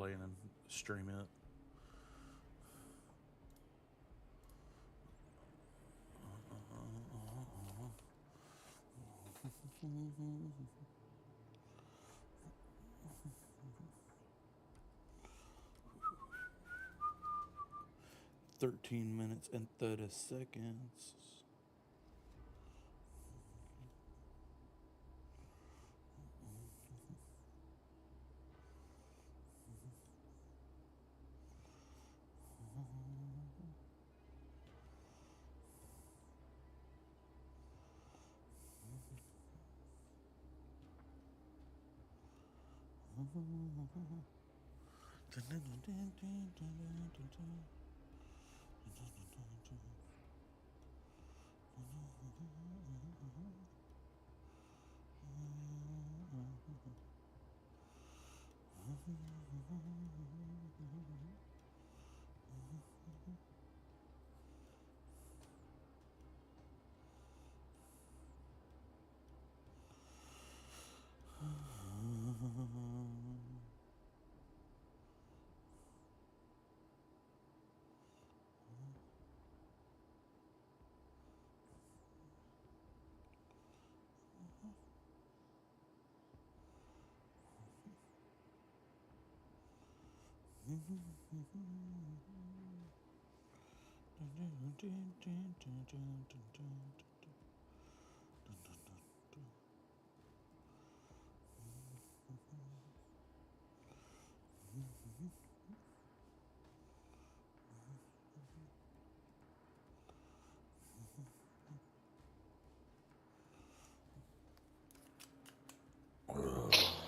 playing and stream it. 13 minutes and 30 seconds.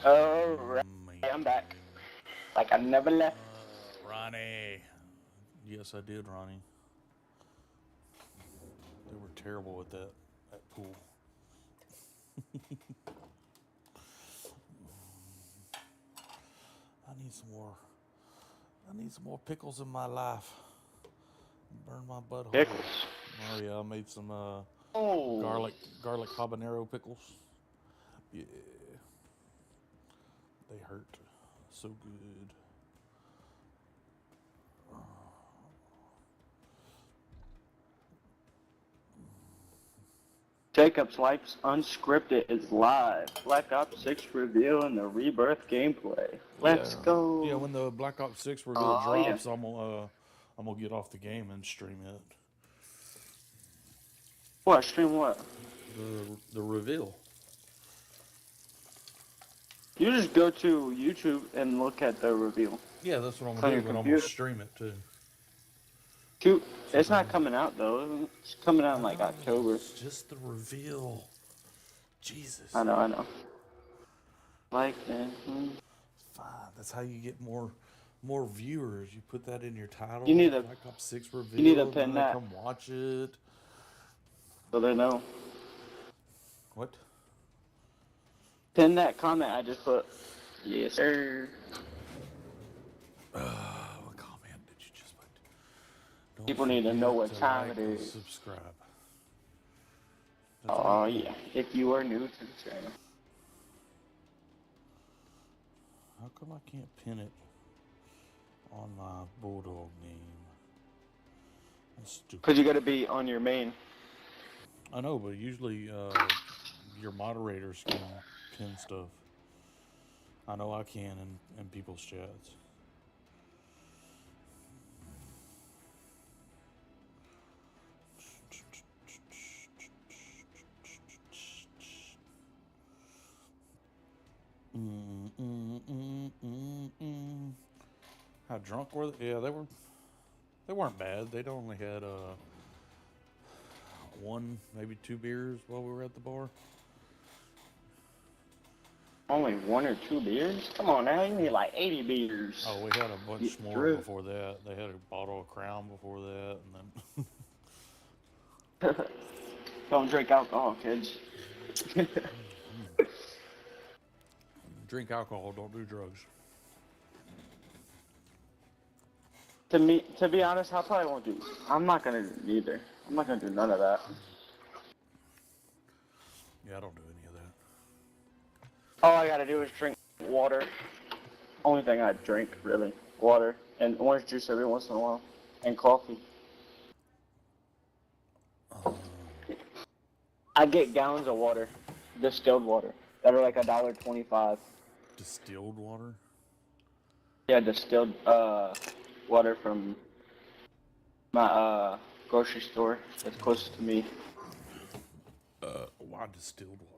Alright, I'm back. Like I never left. Ronnie. Yes, I did, Ronnie. They were terrible with that pool. I need some more. I need some more pickles in my life. Burn my butthole. Pickles. Oh yeah, I made some Oh. garlic habanero pickles. Yeah, they hurt so good. Jacob's Life's Unscripted is live. Black Ops 6 reveal and the rebirth gameplay. Let's go. Yeah, when the Black Ops 6 reveal drops, yeah. I'm gonna get off the game and stream it. What? Stream what? The reveal. You just go to YouTube and look at the reveal. Yeah, that's what I'm gonna do, but I'm gonna stream it too. It's not coming out though. It's coming out in like October. It's just the reveal. Jesus. I know. Like that. Fine. That's how you get more viewers. You put that in your title. You need a Black Ops 6 reveal. You need to pin that. Come watch it. So they know. What? Pin that comment I just put. Yes, sir. What comment did you just put? Don't People need to know what time it is. Subscribe. Oh yeah, if you are new to the channel. How come I can't pin it on my Bulldog name? That's stupid. Because you got to be on your main. I know, but usually your moderators can pin stuff. I know I can in people's chats. How drunk were they? Yeah, they weren't bad. They'd only had one, maybe 2 beers while we were at the bar. Only 1 or 2 beers? Come on now, you need like 80 beers. Oh, we had a bunch more before that. They had a bottle of Crown before that, and then... Don't drink alcohol, kids. Drink alcohol, don't do drugs. To be honest, I probably won't do. I'm not gonna do either. I'm not gonna do none of that. Yeah, I don't do any of that. All I gotta do is drink water only thing I drink, really. Water and orange juice every once in a while, and coffee. I get gallons of water, distilled water, that are like $1.25. Distilled water? Yeah, distilled water from my grocery store that's closest to me. Why distilled water?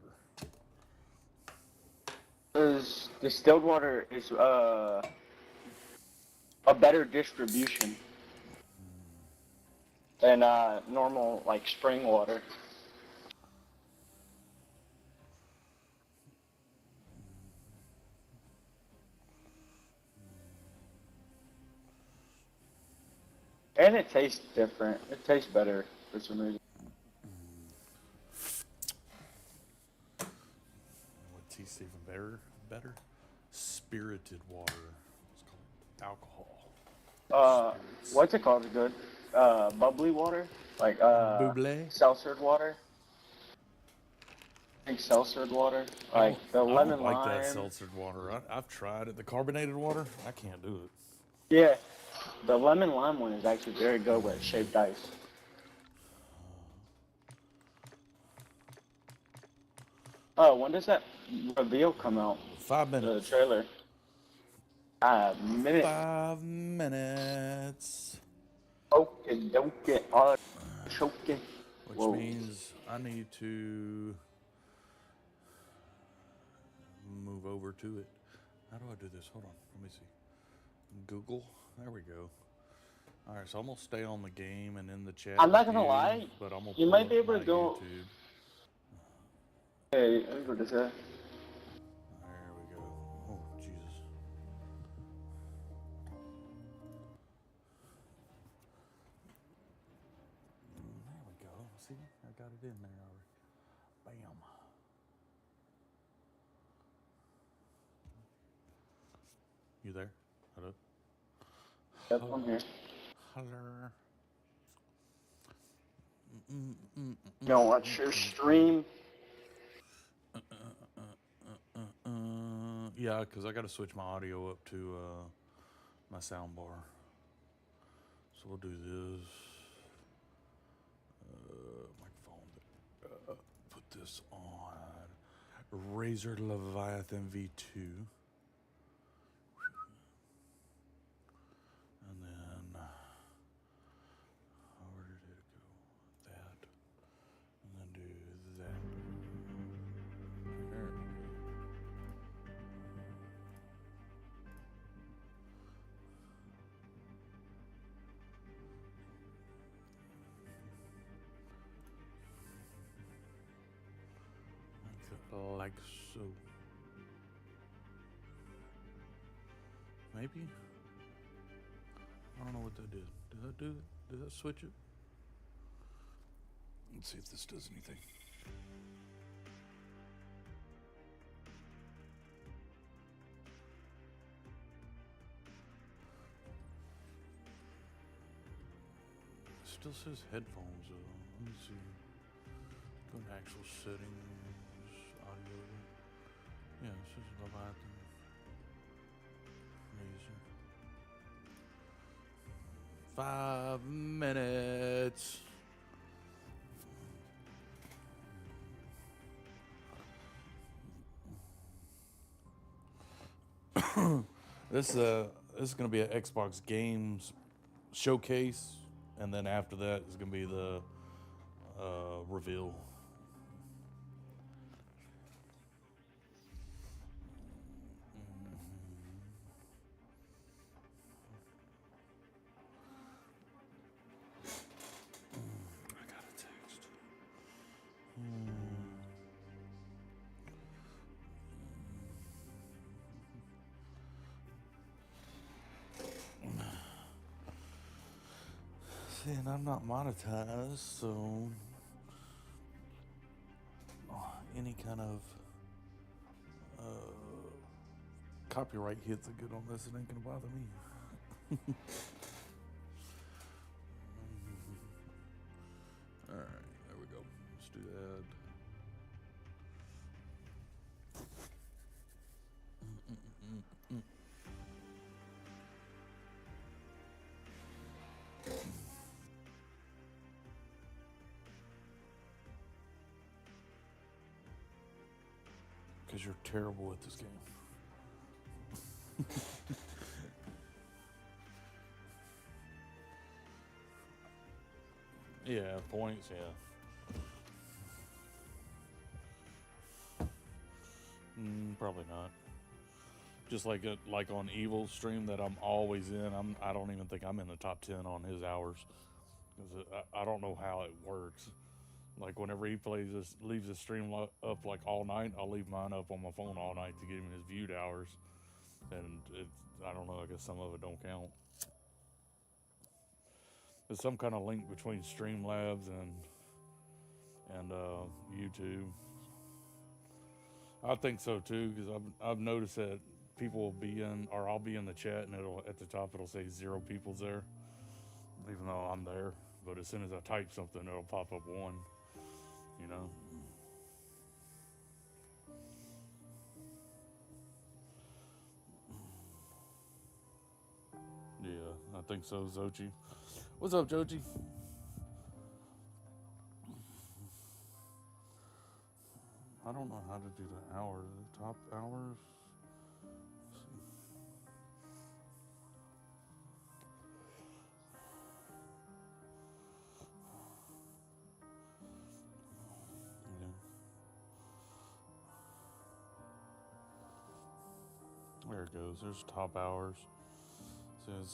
Cause distilled water is a better distribution than normal like spring water. And it tastes different. It tastes better for some reason. What tastes even better? Better? Spirited water. It's called alcohol. Spirits. What's it called? Good. Bubbly water, like Buble? seltzered water. I think seltzered water, like the I don't lemon like that lime. seltzered water. I've tried it. The carbonated water, I can't do it. Yeah, the lemon lime one is actually very good with shaved ice. Oh, when does that reveal come out? 5 The minutes. trailer. Minute. 5 minutes. Okay, don't get all choking. Which Whoa. means I need to move over to it. How do I do this? Hold on. Let me see. Google. There we go. All right, so I'm gonna stay on the game and in the chat. I'm not with gonna you, lie. but I'm gonna You pull might up be able my to go. YouTube. Hey, what is that? There we go. Oh Jesus. There we go. See, I got it in there already. Bam. You there? Hello. Yep, I'm here. Hello. You don't watch your stream? Yeah, because I got to switch my audio up to my sound bar. So we'll do this. Microphone. Put this on. Razer Leviathan V2. And then, where did it go? That. And then do that. There we go. Like so. Maybe? I don't know what that did. Did that do it? Did that switch it? Let's see if this does anything. It still says headphones though. Let me see. Go to actual settings, audio. Yeah, it says Leviathan. Razer. 5 minutes. This is gonna be an Xbox Games showcase, and then after that is gonna be the reveal. I got a text. See, and I'm not monetized, so any kind of copyright hits are good on this. It ain't gonna bother me. All right, there we go. Let's do that. Because you're terrible at this game. Yeah, points, yeah. Probably not. Just like on Evil's stream that I'm always in, I don't even think I'm in the top 10 on his hours. Because I don't know how it works. Like whenever he leaves his stream up like all night, I'll leave mine up on my phone all night to get him his viewed hours. And I don't know, I guess some of it don't count. There's some kind of link between Streamlabs and YouTube. I think so too, because I've noticed that people will be in, or I'll be in the chat, and at the top it'll say 0 people's there, even though I'm there. But as soon as I type something, it'll pop up 1. You know. Yeah, I think so, Zochi. What's up, Joji? I don't know how to do the hour, the top hours. Let's see. Yeah. There it goes. There's top hours. It says,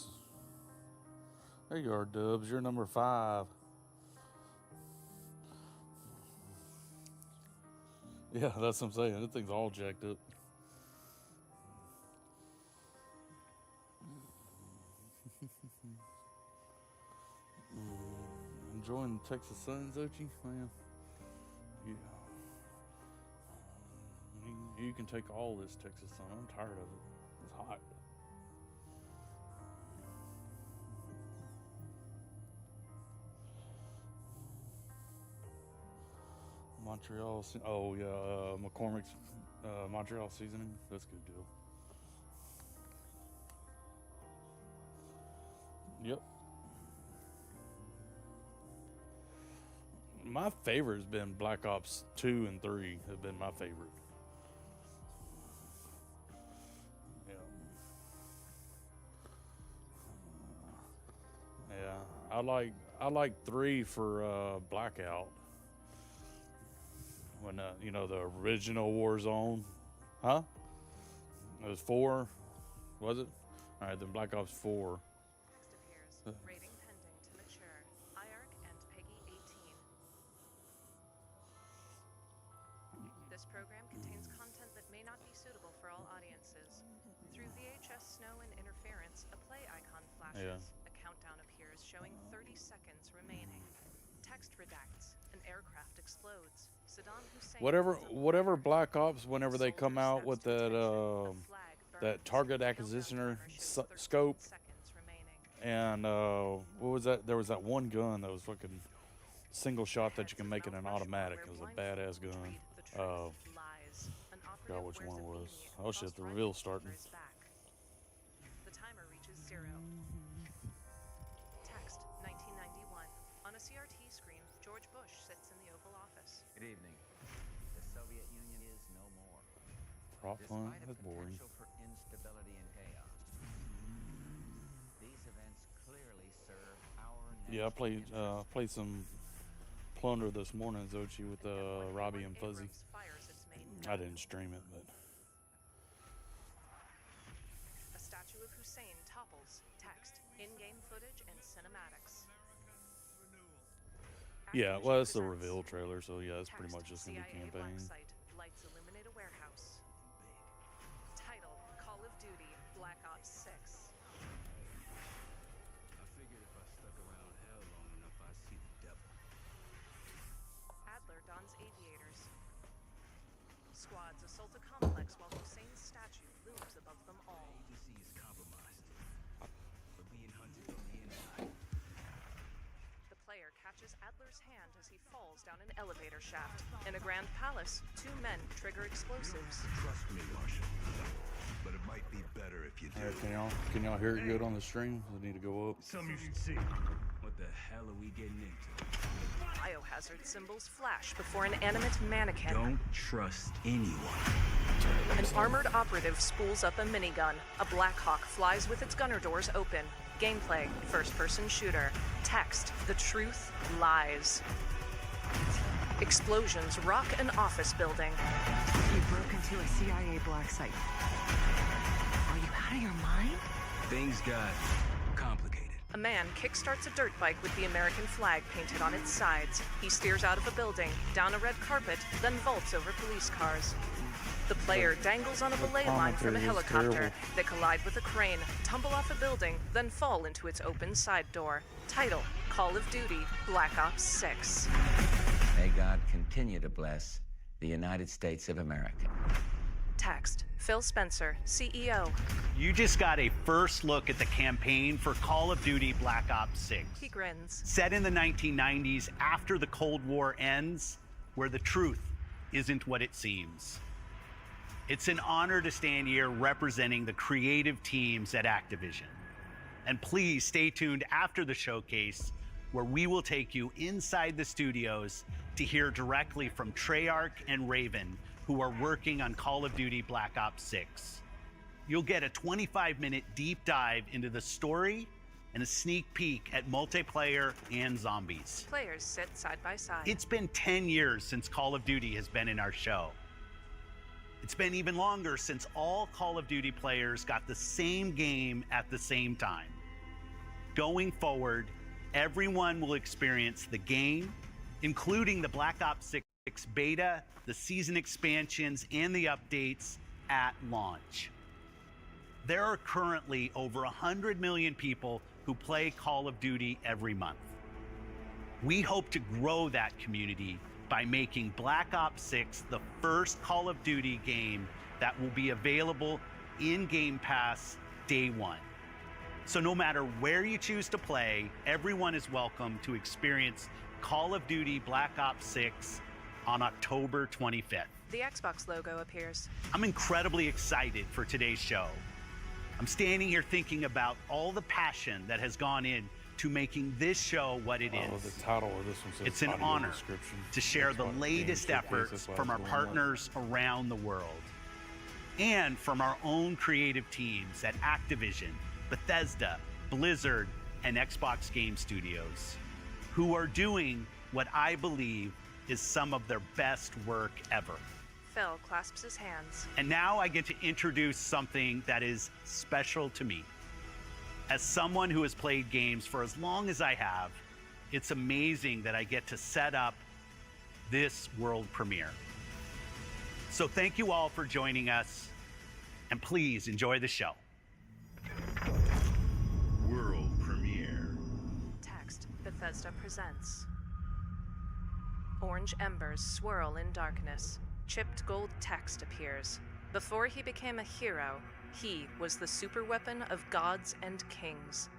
there you are, Dubs. You're number 5. Yeah, that's what I'm saying. That thing's all jacked up. Enjoying the Texas sun, Zochi? Man, you can take all this Texas sun. I'm tired of it. It's hot. Montreal, oh yeah, McCormick's Montreal seasoning. That's a good deal. Yep. My favorite has been Black Ops 2 and 3 have been my favorite. Yeah. Yeah, I like 3 for Blackout. When you know, the original Warzone, huh? It was 4, was it? All right, then Black Ops 4. Next appears rating pending to mature. IARC and Peggy 18. This program contains content that may not be suitable for all audiences. Through VHS snow and interference, a play icon flashes. Yeah. A countdown appears showing 30 seconds remaining. Text redacts. An aircraft explodes. Saddam Hussein. Whatever Black Ops, whenever they come out with that target acquisitioner scope, and what was that? There was that one gun that was fucking single shot that you can make in an automatic. It was a badass gun. Forgot which one it was. Oh shit, the reveal's starting. The timer reaches 0. Text 1991. On a CRT screen, George Bush sits in the Oval Office. Good evening. The Soviet Union is no more. Prop fun? Despite a That's boring. potential for instability and chaos, these events clearly serve our Yeah, I national played some Plunder this morning, Zochi, with Robbie and Fuzzy. I didn't stream it, but A statue of Hussein topples. Text, in-game footage and cinematics. yeah, well, it's the reveal trailer, so yeah, it's pretty much just gonna be campaign. Lights illuminate a warehouse. Title, Call of Duty, Black Ops 6. I figured if I stuck around hell long enough, I'd see the devil. Adler dons aviators. Squads assault a complex while Hussein's statue looms above them all. Agency is compromised. We're being hunted on the inside. The player catches Adler's hand as he falls down an elevator shaft. In a grand palace, 2 men trigger explosives. Trust me, Marshal. But it might be better if you do. Alright, can y'all hear it good on the stream? Does it need to go up? Something you should see. What What the hell are we getting into? Biohazard symbols flash before an animate mannequin. Don't trust anyone. An armored operative spools up a minigun. A Black Hawk flies with its gunner doors open. Gameplay, first-person shooter. Text, the truth lies. Explosions rock an office building. You broke into a CIA black site. Are you out of your mind? Things got complicated. A man kickstarts a dirt bike with the American flag painted on its sides. He steers out of a building, down a red carpet, then vaults over police cars. The player dangles on a belay line from a commentary is helicopter. terrible. They collide with a crane, tumble off a building, then fall into its open side door. Title, Call of Duty, Black Ops 6. May God continue to bless the United States of America. Text, Phil Spencer, CEO. You just got a first look at the campaign for Call of Duty Black Ops 6. He grins. Set in the 1990s after the Cold War ends, where the truth isn't what it seems. It's an honor to stand here representing the creative teams at Activision. And please stay tuned after the showcase, where we will take you inside the studios to hear directly from Treyarch and Raven, who are working on Call of Duty Black Ops 6. You'll get a 25-minute deep dive into the story and a sneak peek at multiplayer and zombies. Players sit side by side. It's been 10 years since Call of Duty has been in our show. It's been even longer since all Call of Duty players got the same game at the same time. Going forward, everyone will experience the game, including the Black Ops 6 beta, the season expansions, and the updates at launch. There are currently over 100 million people who play Call of Duty every month. We hope to grow that community by making Black Ops 6 the first Call of Duty game that will be available in Game Pass day one. So no matter where you choose to play, everyone is welcome to experience Call of Duty Black Ops 6 on October 25th. The Xbox logo appears. I'm incredibly excited for today's show. I'm standing here thinking about all the passion that has gone in to making this show what it Oh, is. the title of this one says It's an audio honor description. to share That's the what latest Game Showcase, efforts that's why from our it's going on. partners around the world and from our own creative teams at Activision, Bethesda, Blizzard, and Xbox Game Studios, who are doing what I believe is some of their best work ever. Phil clasps his hands. And now I get to introduce something that is special to me. As someone who has played games for as long as I have, it's amazing that I get to set up this world premiere. So thank you all for joining us, and please enjoy the show. World premiere. Text, Bethesda presents. Orange embers swirl in darkness. Chipped gold text appears. Before he became a hero, he was the superweapon of gods and kings.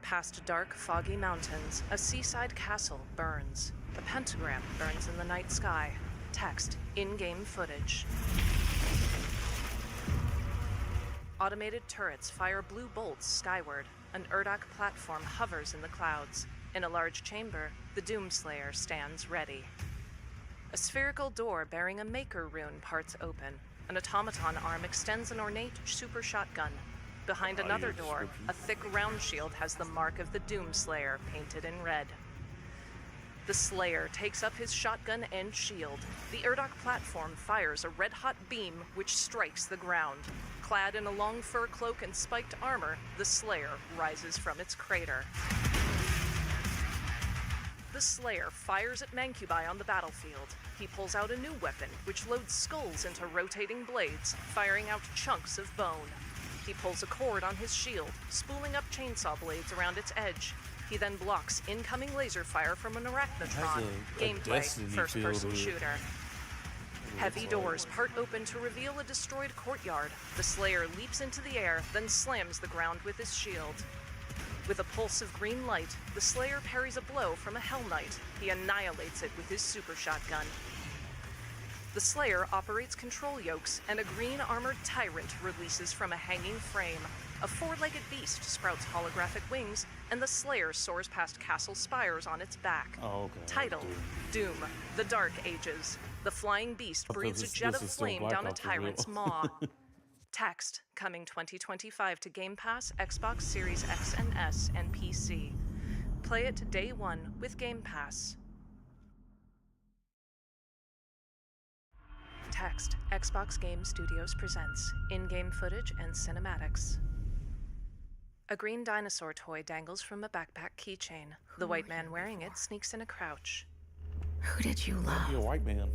Past dark, foggy mountains, a seaside castle burns. A pentagram burns in the night sky. Text, in-game footage. Automated turrets fire blue bolts skyward. An Urdak platform hovers in the clouds. In a large chamber, the Doomslayer stands ready. A spherical door bearing a Maker rune parts open. An automaton arm extends an ornate super shotgun. Behind another door, a thick round shield has the mark of the Doomslayer painted in red. The Slayer takes up his shotgun and shield. The Urdak platform fires a red-hot beam which strikes the ground. Clad in a long fur cloak and spiked armor, the Slayer rises from its crater. The Slayer fires at Mancubi on the battlefield. He pulls out a new weapon, which loads skulls into rotating blades, firing out chunks of bone. He pulls a cord on his shield, spooling up chainsaw blades around its edge. He then blocks incoming laser fire from an arachnotron. a Gameplay, Destiny first-person feel to it. shooter. Heavy doors part open to reveal a destroyed courtyard. The Slayer leaps into the air, then slams the ground with his shield. With a pulse of green light, the Slayer parries a blow from a Hell Knight. He annihilates it with his super shotgun. The Slayer operates control yokes, and a green armored tyrant releases from a hanging frame. A four-legged beast sprouts holographic wings, and the Slayer soars past castle spires on its back. Oh, okay. Title: Doom, The Dark Ages. The flying beast breathes a jet of flame down a tyrant's maw. Text: coming 2025 to Game Pass, Xbox Series X and S, and PC. Play it day one with Game Pass. Text: Xbox Game Studios presents in-game footage and cinematics. A green dinosaur toy dangles from a backpack keychain. The white man wearing it sneaks in a crouch. Who did you love? You're a white man.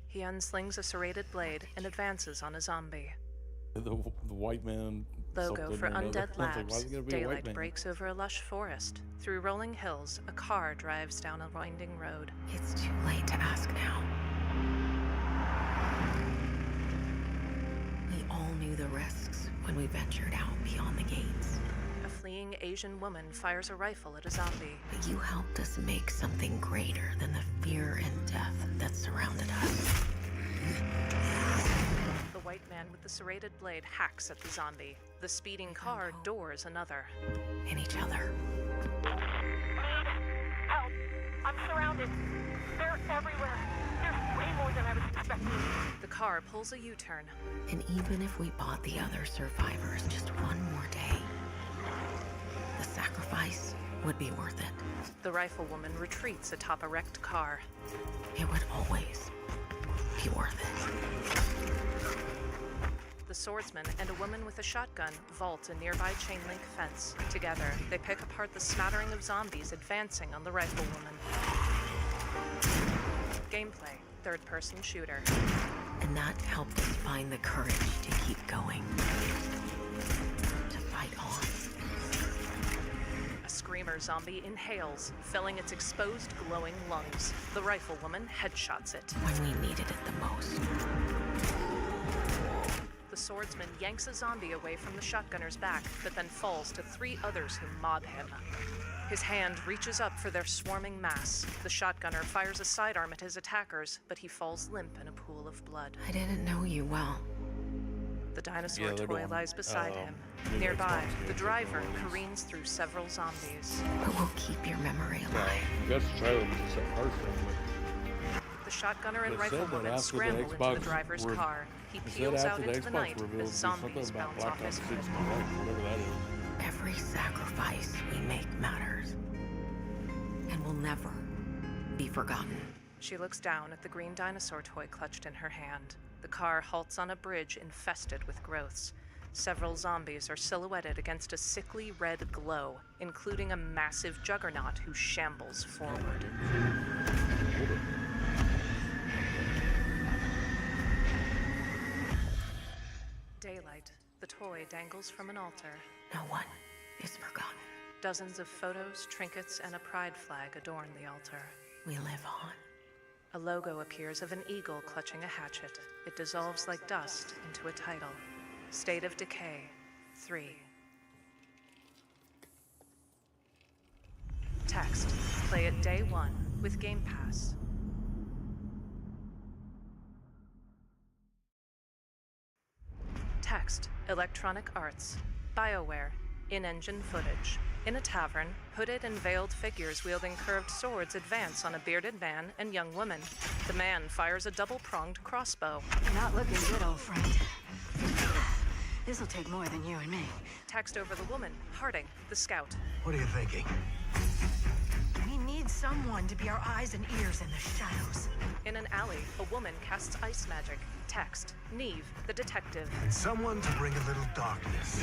He unslings a serrated blade and advances on a zombie. The white man. Logo something for or another. Undead I was like, Labs. why is it gonna be a white Daylight man? breaks over a lush forest. Through rolling hills, a car drives down a winding road. It's too late to ask now. We all knew the risks when we ventured out beyond the gates. A fleeing Asian woman fires a rifle at a zombie. But you helped us make something greater than the fear and death that surrounded us. The white man with the serrated blade hacks at the zombie. The speeding car doors another. In each other. Help! I'm surrounded. They're everywhere. There's way more than I was expecting. The car pulls a U-turn. And even if we bought the other survivors just one more day, the sacrifice would be worth it. The riflewoman retreats atop a wrecked car. It would always be worth it. The swordsman and a woman with a shotgun vault a nearby chain-link fence. Together, they pick apart the smattering of zombies advancing on the riflewoman. Gameplay: third-person shooter. And that helped us find the courage to keep going. To fight on. A screamer zombie inhales, filling its exposed, glowing lungs. The riflewoman headshots it. When we needed it the most. The swordsman yanks a zombie away from the shotgunner's back, but then falls to three others who mob him. His hand reaches up for their swarming mass. The shotgunner fires a sidearm at his attackers, but he falls limp in a pool of blood. I didn't know you well. The dinosaur they're toy doing, lies beside him. new Nearby, Xbox the games. driver careens through several zombies. But we'll keep your memory alive. That's the trailer was the first one. The shotgunner and It said that riflewoman after the scramble into the Xbox driver's re- car. He It said peels out after the into the Xbox night reveal, as it'd be something zombies about bounce off Black his Ops hood. 6, whatever that is. Every sacrifice we make matters. And will never be forgotten. She looks down at the green dinosaur toy clutched in her hand. The car halts on a bridge infested with growths. Several zombies are silhouetted against a sickly red glow, including a massive juggernaut who shambles forward. Daylight. The toy dangles from an altar. No one is forgotten. Dozens of photos, trinkets, and a pride flag adorn the altar. We live on. A logo appears of an eagle clutching a hatchet. It dissolves like dust into a title. State of Decay 3. Text. Play it day one with Game Pass. Text. Electronic Arts. BioWare. In-engine footage. In a tavern, hooded and veiled figures wielding curved swords advance on a bearded man and young woman. The man fires a double-pronged crossbow. Not looking good, old friend. This'll take more than you and me. Text over the woman, Harding, the scout. What are you thinking? We need someone to be our eyes and ears in the shadows. In an alley, a woman casts ice magic. Text, Neve, the detective. And someone to bring a little darkness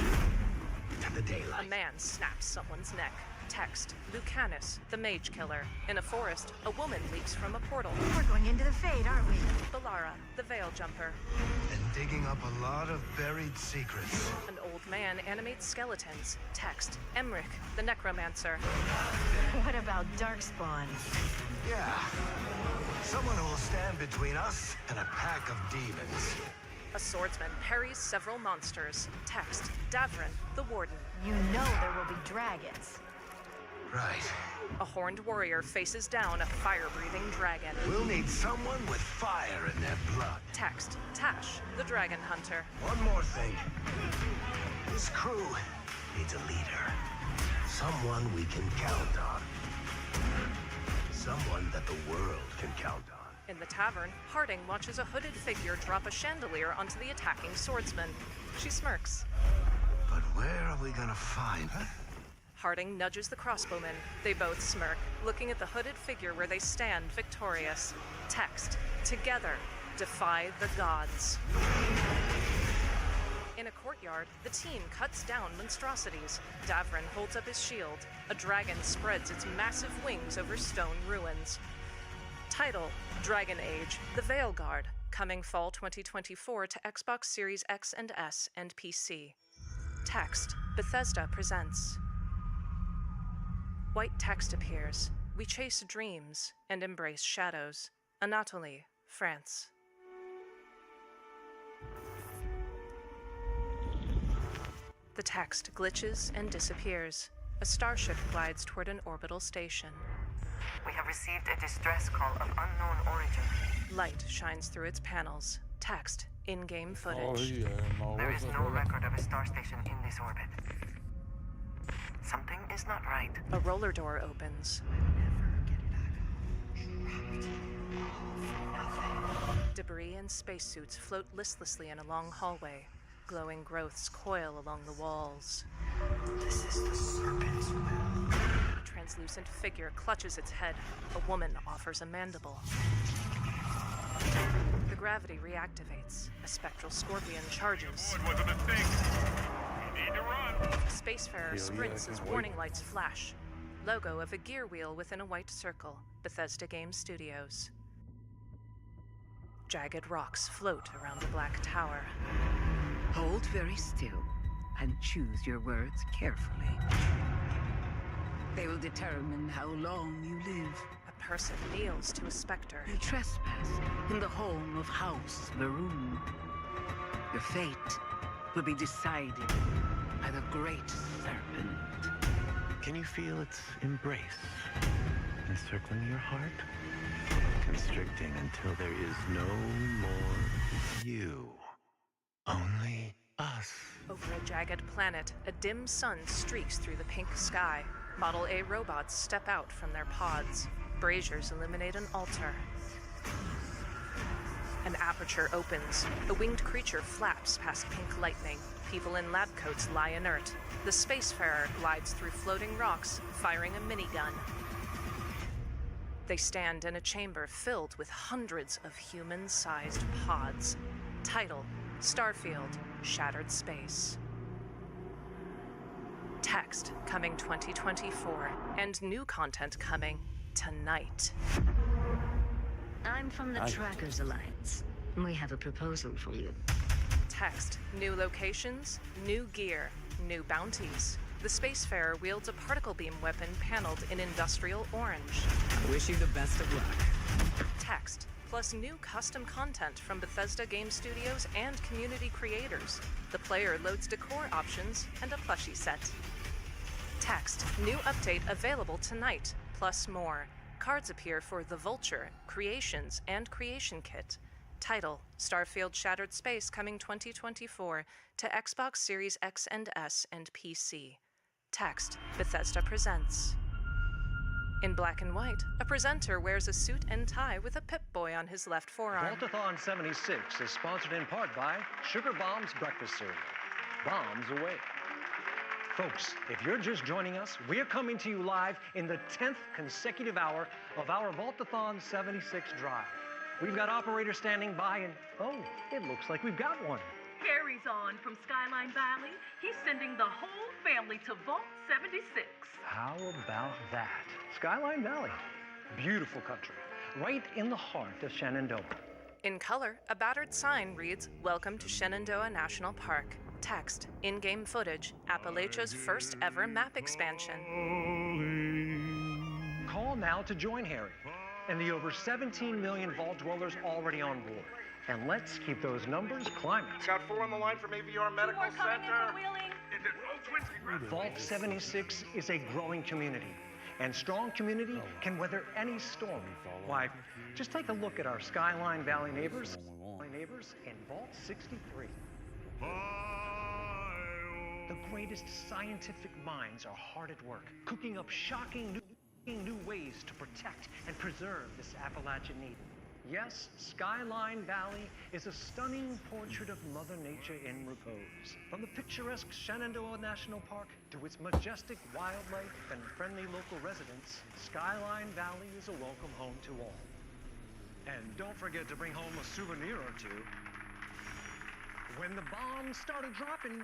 to the A daylight. man snaps someone's neck. Text, Lucanus, the mage killer. In a forest, a woman leaps from a portal. We're going into the Fade, aren't we? Balara, the veil jumper. And digging up a lot of buried secrets. An old man animates skeletons. Text, Emmerich, the necromancer. What about Darkspawn? Yeah. Someone who will stand between us and a pack of demons. A swordsman parries several monsters. Text, Davrin, the warden. You know there will be dragons. Right. A horned warrior faces down a fire-breathing dragon. We'll need someone with fire in their blood. Text, Tash, the dragon hunter. One more thing. This crew needs a leader. Someone we can count on. Someone that the world can count on. In the tavern, Harding watches a hooded figure drop a chandelier onto the attacking swordsman. She smirks. But where are we gonna find her? Harding nudges the crossbowman. They both smirk, looking at the hooded figure where they stand victorious. Text, together, defy the gods. In a courtyard, the team cuts down monstrosities. Davrin holds up his shield. A dragon spreads its massive wings over stone ruins. Title, Dragon Age, The Veilguard, coming fall 2024 to Xbox Series X and S and PC. Text, Bethesda presents. White text appears. We chase dreams and embrace shadows. Anatoly, France. The text glitches and disappears. A starship glides toward an orbital station. We have received a distress call of unknown origin. Light shines through its panels. Text, in-game footage. There is no record of a star station in this orbit. Something is not right. A roller door opens. Debris and spacesuits float listlessly in a long hallway. Glowing growths coil along the walls. This is the serpent's will. A translucent figure clutches its head. A woman offers a mandible. The gravity reactivates. A spectral scorpion charges. It was a mistake. You need to run. A spacefarer sprints as warning lights flash. Logo of a gear wheel within a white circle. Bethesda Game Studios. Jagged rocks float around the black tower. Hold very still and choose your words carefully. They will determine how long you live. A person kneels to a specter. You trespass in the home of House Varun. Your fate will be decided by the great serpent. Can you feel its embrace encircling your heart? Constricting until there is no more you. Only us. Over a jagged planet, a dim sun streaks through the pink sky. Model A robots step out from their pods. Braziers illuminate an altar. An aperture opens. A winged creature flaps past pink lightning. People in lab coats lie inert. The spacefarer glides through floating rocks, firing a minigun. They stand in a chamber filled with hundreds of human-sized pods. Title, Starfield, Shattered Space. Text, coming 2024, and new content coming tonight. I'm from the Trackers Alliance. We have a proposal for you. Text, new locations, new gear, new bounties. The spacefarer wields a particle beam weapon paneled in industrial orange. I wish you the best of luck. Text, plus new custom content from Bethesda Game Studios and community creators. The player loads decor options and a plushie set. Text, new update available tonight, plus more. Cards appear for The Vulture, Creations, and Creation Kit. Title, Starfield Shattered Space coming 2024 to Xbox Series X and S and PC. Text, Bethesda presents. In black and white, a presenter wears a suit and tie with a Pip-Boy on his left forearm. Vaultathon 76 is sponsored in part by Sugar Bombs Breakfast Cereal. Bombs away. Folks, if you're just joining us, we're coming to you live in the 10th consecutive hour of our Vaultathon 76 drive. We've got operators standing by and, oh, it looks like we've got one. Harry's on from Skyline Valley. He's sending the whole family to Vault 76. How about that? Skyline Valley, beautiful country, right in the heart of Shenandoah. In color, a battered sign reads, Welcome to Shenandoah National Park. Text, in-game footage, Appalachia's first ever map expansion. Call now to join Harry and the over 17 million Vault dwellers already on board. And let's keep those numbers climbing. Got 4 on the line from AVR Medical Center. Vault 76 is a growing community. and strong community can weather any storm. Why, just take a look at our Skyline Valley neighbors in Vault 63. The greatest scientific minds are hard at work, cooking up shocking new ways to protect and preserve this Appalachian Eden. Yes, Skyline Valley is a stunning portrait of Mother Nature in repose. From the picturesque Shenandoah National Park to its majestic wildlife and friendly local residents, Skyline Valley is a welcome home to all. And don't forget to bring home a souvenir or two. When the bombs started dropping,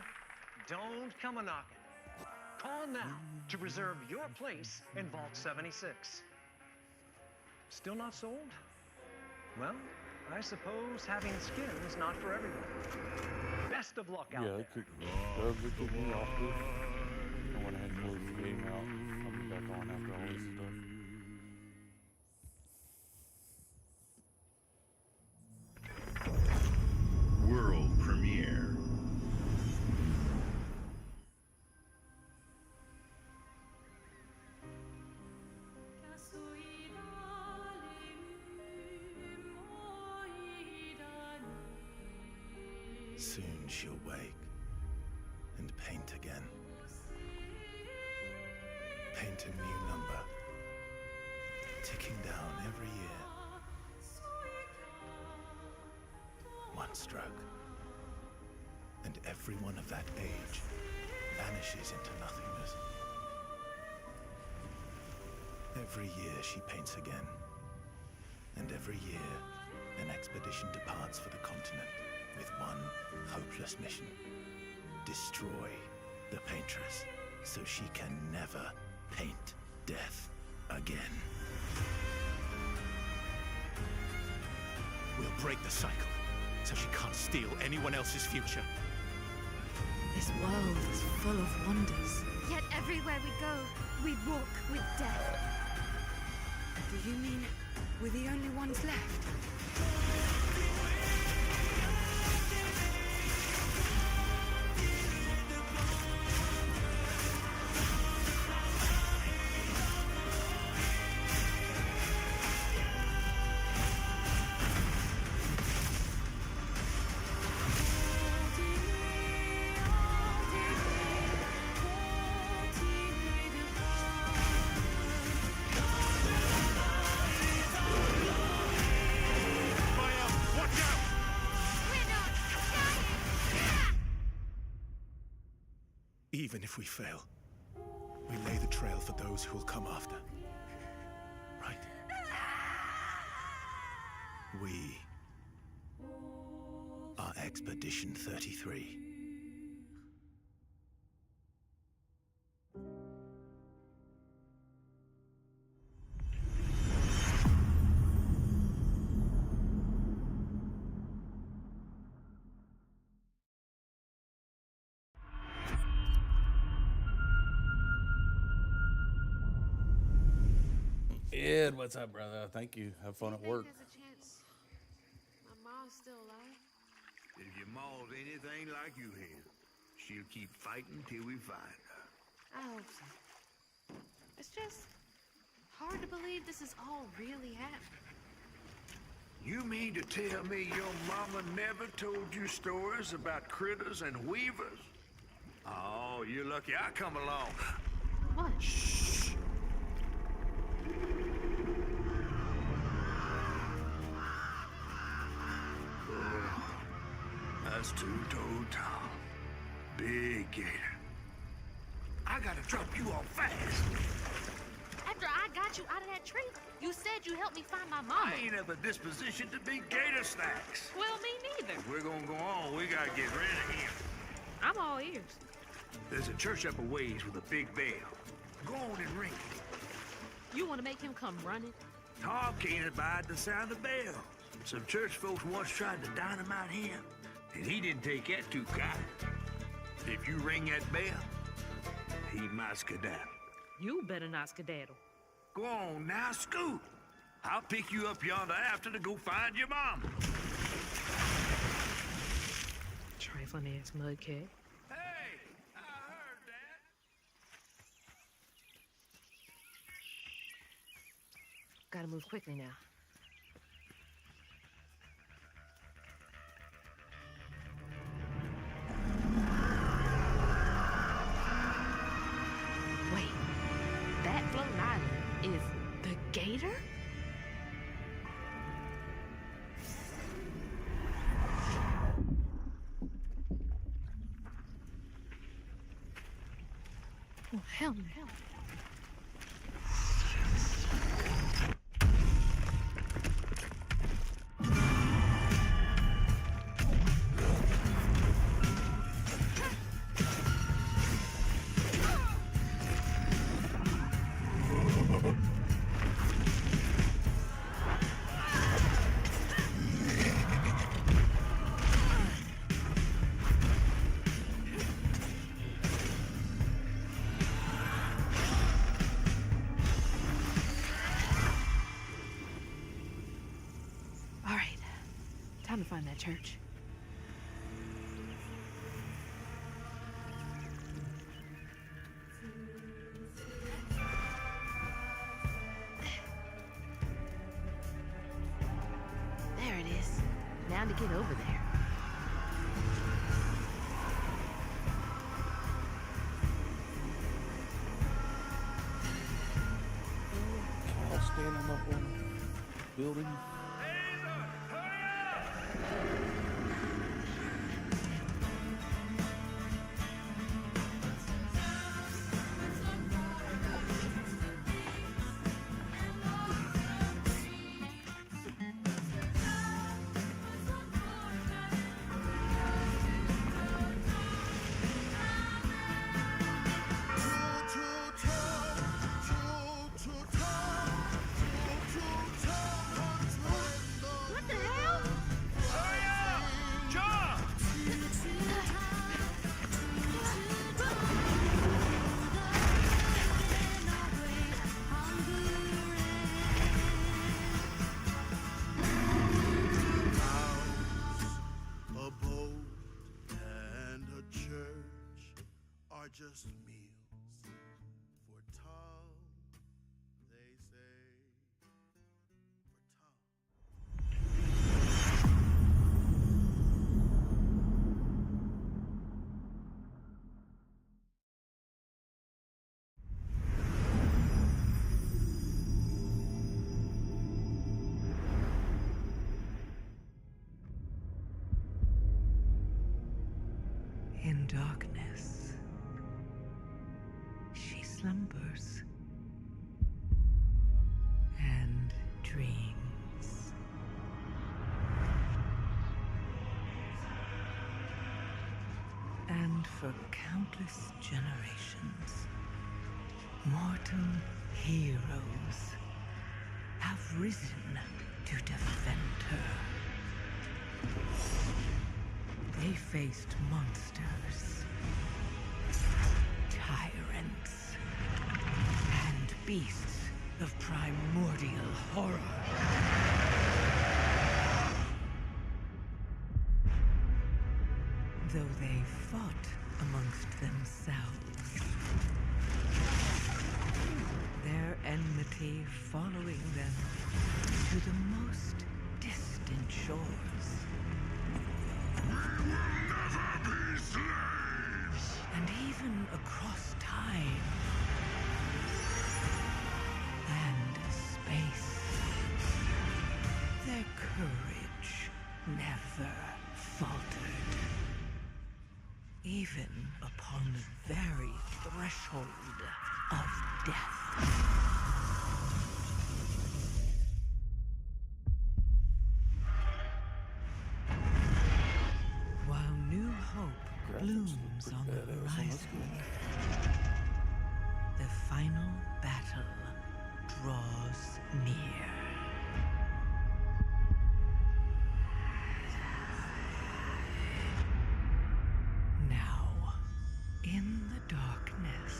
don't come a-knocking. Call now to reserve your place in Vault 76. Still not sold? Well, I suppose having skin is not for everyone. Best of luck out there. It kicked me off this. I went ahead and closed the game out. I'll be back on after all this stuff. World premiere. Soon she'll wake and paint again. Paint a new number, ticking down every year. One stroke, and everyone of that age vanishes into nothingness. Every year she paints again, and every year an expedition departs for the continent with one hopeless mission: destroy the paintress so she can never paint death again. We'll break the cycle so she can't steal anyone else's future. This world is full of wonders. Yet everywhere we go, we walk with death. Do you mean we're the only ones left? Even if we fail, we lay the trail for those who will come after. Right? We are Expedition 33. Ed, what's up, brother? Thank you. Have fun at work. There's a chance my mom's still alive. If your mom's anything like you here, she'll keep fighting till we find her. I hope so. It's just hard to believe this is all really happening. You mean to tell me your mama never told you stories about critters and weavers? Oh, you're lucky I come along. What? Shh. That's two-toed Tom. Big gator. I gotta drop you off fast. After I got you out of that tree, you said you helped me find my mama. I ain't of a disposition to be gator snacks. Well, me neither. If we're gonna go on, we gotta get rid of him. I'm all ears. There's a church up a ways with a big bell. Go on and ring it. You want to make him come running? Tom can't abide the sound of bells. Some church folks once tried to dynamite him, and he didn't take that too kind. If you ring that bell, he might skedaddle. You better not skedaddle. Go on now, scoot. I'll pick you up yonder after to go find your mom. Trifling ass mudcat. Hey, I heard that. Gotta move quickly now. Wait, that floating island is the Gator? Oh, hell no. All right, time to find that church. There it is. Now to get over there. Kyle standing up on the building. What the hell? Hurry up! Jump! A boat and a church are just meals for Tom, they say. In darkness, she slumbers and dreams. And for countless generations, mortal heroes have risen to defend her. They faced monsters, tyrants, and beasts of primordial horror. Though they fought amongst themselves, their enmity following them to the most distant shores. And even across time and space, their courage never faltered. Even upon the very threshold of death. While new hope blooms on the horizon, the final battle draws near. Now, in the darkness,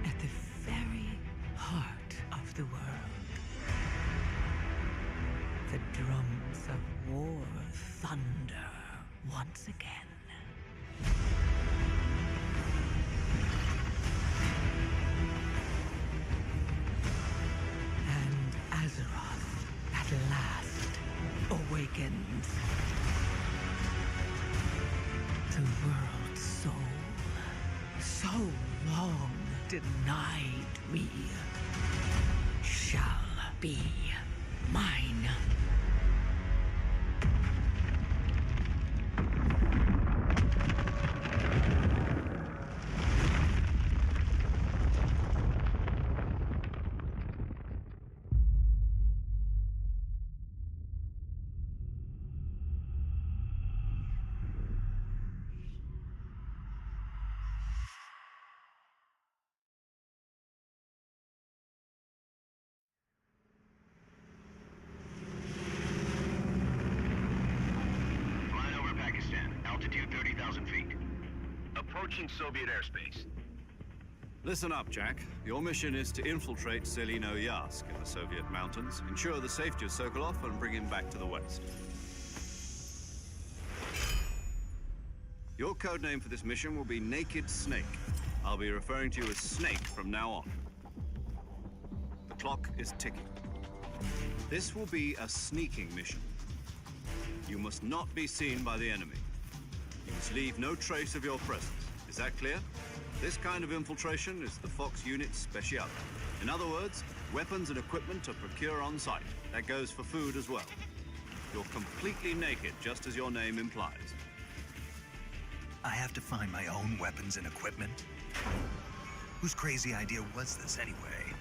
at the very heart of the world, the drums of war thunder once again. so long denied me shall be mine. Altitude 30,000 feet. Approaching Soviet airspace. Listen up, Jack. Your mission is to infiltrate Selino Yask in the Soviet mountains, ensure the safety of Sokolov, and bring him back to the West. Your codename for this mission will be Naked Snake. I'll be referring to you as Snake from now on. The clock is ticking. This will be a sneaking mission. You must not be seen by the enemy. You must leave no trace of your presence. Is that clear? This kind of infiltration is the Fox Unit's specialty. In other words, weapons and equipment are procured on site. That goes for food as well. You're completely naked, just as your name implies. I have to find my own weapons and equipment? Whose crazy idea was this, anyway?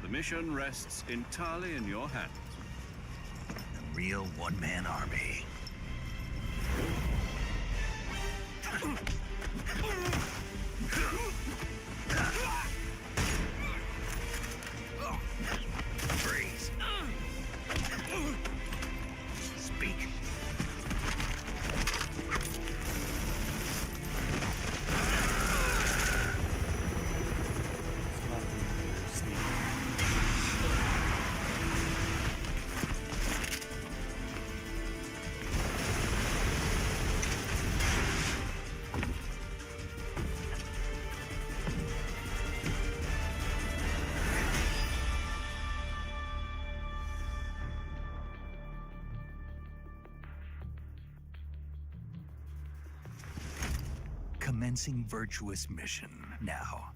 The mission rests entirely in your hands. A real one-man army. Freeze. Speak. Commencing virtuous mission now.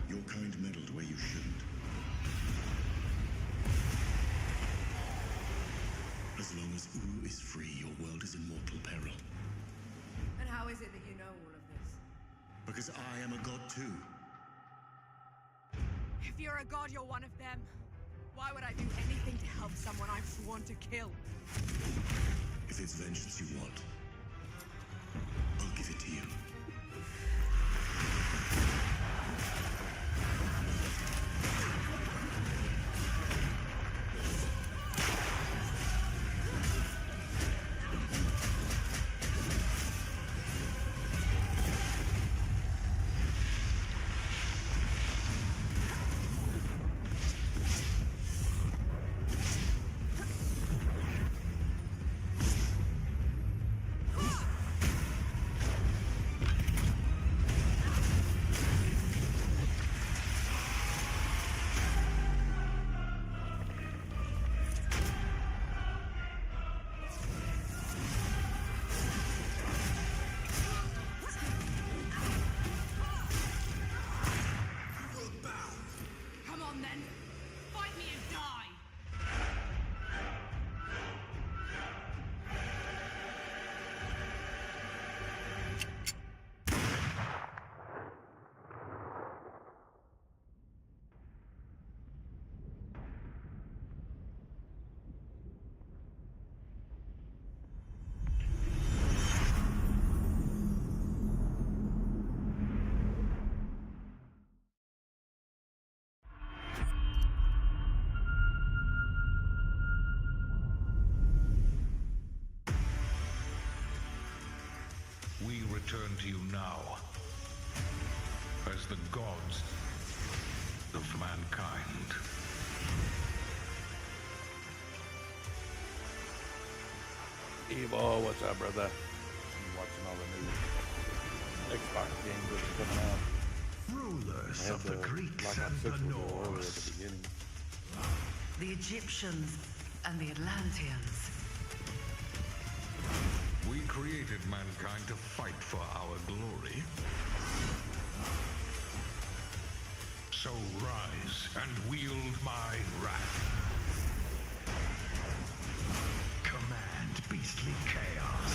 Your kind meddled where you shouldn't. As long as U is free, your world is in mortal peril. And how is it that you know all of this? Because I am a god too. If you're a god, you're one of them. Why would I do anything to help someone I've sworn to kill? If it's vengeance you want, I'll give it to you. on then. Fight me and die. We return to you now as the gods of mankind. Evo, what's up, brother? I'm watching all the new Xbox games that are coming out. Rulers of the Greeks and the Norse. At the beginning. The Egyptians and the Atlanteans. We created mankind to fight for our glory. So rise and wield my wrath. Command beastly chaos.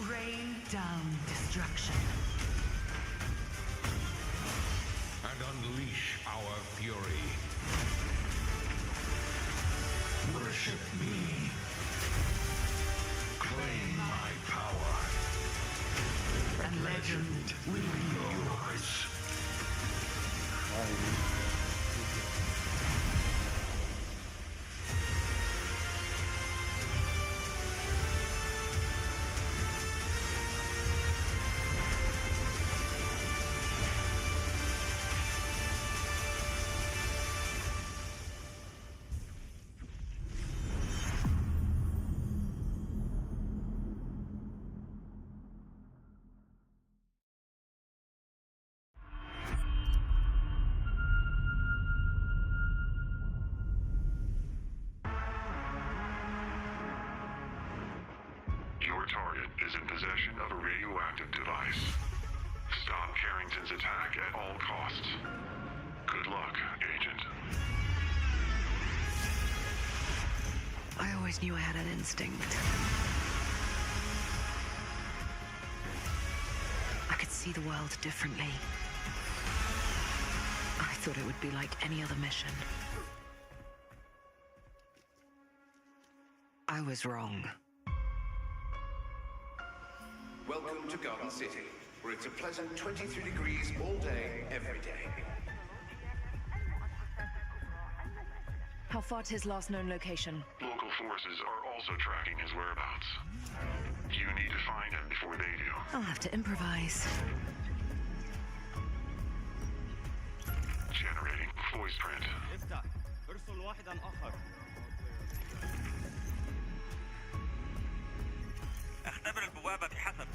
Rain down destruction. And unleash our fury. Worship me. Claim my power. And legend will be yours. Your target is in possession of a radioactive device. Stop Carrington's attack at all costs. Good luck, Agent. I always knew I had an instinct. I could see the world differently. I thought it would be like any other mission. I was wrong. Welcome to Garden City, where it's a pleasant 23 degrees all day, every day. How far to his last known location? Local forces are also tracking his whereabouts. You need to find him before they do. I'll have to improvise. Generating voice print. افتح. ارسل واحدا آخر. اختبر البوابة بحسب.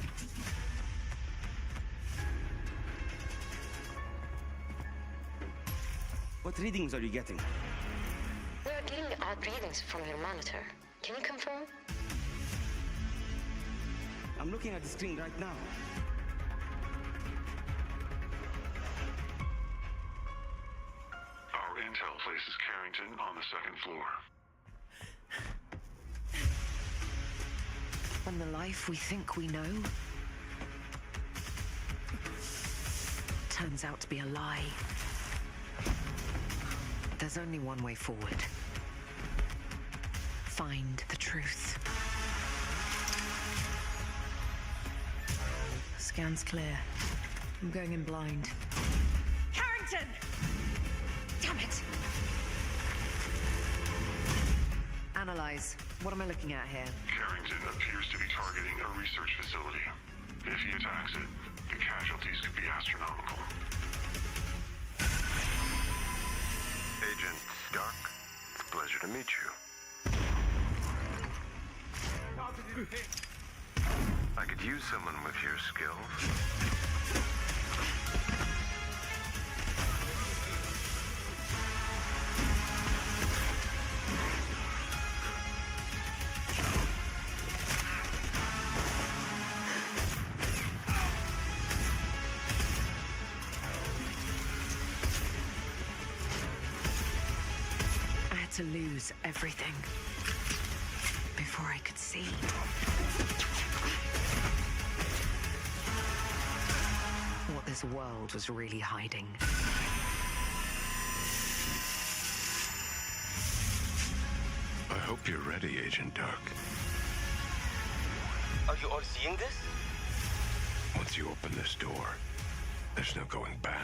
What readings are you getting? We are getting odd readings from your monitor. Can you confirm? I'm looking at the screen right now. Our intel places Carrington on the second floor. And the life we think we know turns out to be a lie. There's only one way forward. Find the truth. Scan's clear. I'm going in blind. Carrington! Damn it! Analyze. What am I looking at here? Carrington appears to be targeting a research facility. If he attacks it, the casualties could be astronomical. Agent Stark, it's a pleasure to meet you. I could use someone with your skills. to lose everything before I could see. What this world was really hiding. I hope you're ready, Agent Dark. Are you all seeing this? Once you open this door, there's no going back.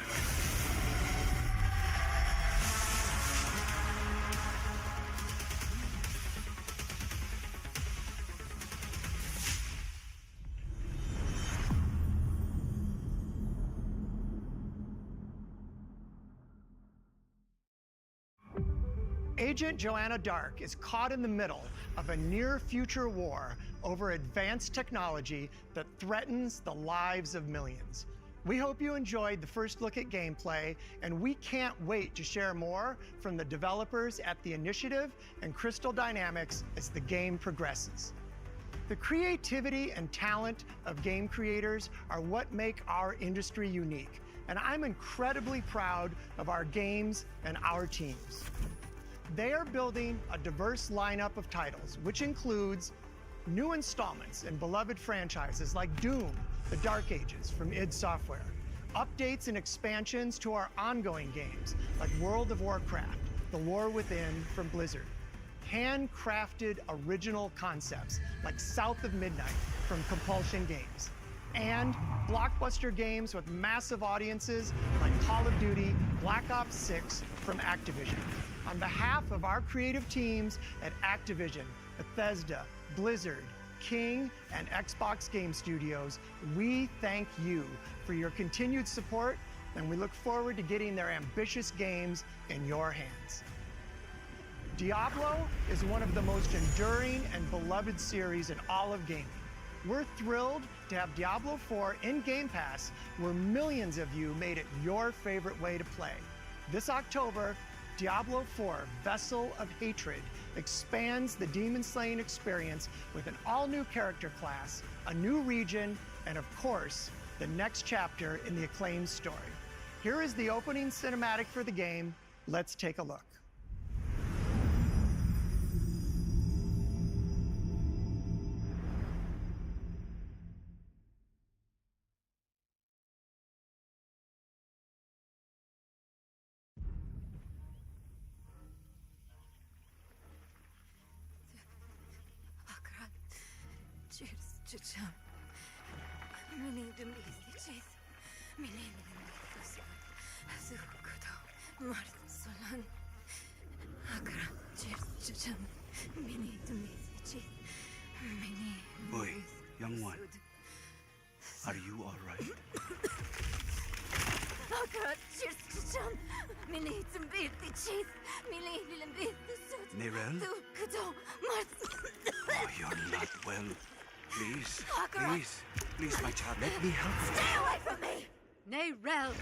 Agent Joanna Dark is caught in the middle of a near-future war over advanced technology that threatens the lives of millions. We hope you enjoyed the first look at gameplay, and we can't wait to share more from the developers at The Initiative and Crystal Dynamics as the game progresses. The creativity and talent of game creators are what make our industry unique, and I'm incredibly proud of our games and our teams. They are building a diverse lineup of titles, which includes new installments in beloved franchises like Doom, The Dark Ages from id Software, updates and expansions to our ongoing games like World of Warcraft, The War Within from Blizzard, handcrafted original concepts like South of Midnight from Compulsion Games, and blockbuster games with massive audiences like Call of Duty, Black Ops 6 from Activision. On behalf of our creative teams at Activision, Bethesda, Blizzard, King, and Xbox Game Studios, we thank you for your continued support, and we look forward to getting their ambitious games in your hands. Diablo is one of the most enduring and beloved series in all of gaming. We're thrilled to have Diablo 4 in Game Pass, where millions of you made it your favorite way to play. This October, Diablo 4 Vessel of Hatred expands the demon slaying experience with an all-new character class, a new region, and of course, the next chapter in the acclaimed story. Here is the opening cinematic for the game. Let's take a look. Boy, young one, are you all right? Nerel? Oh, you're not well. Please, please, my child, let me help you. Stay away from me! Nerel!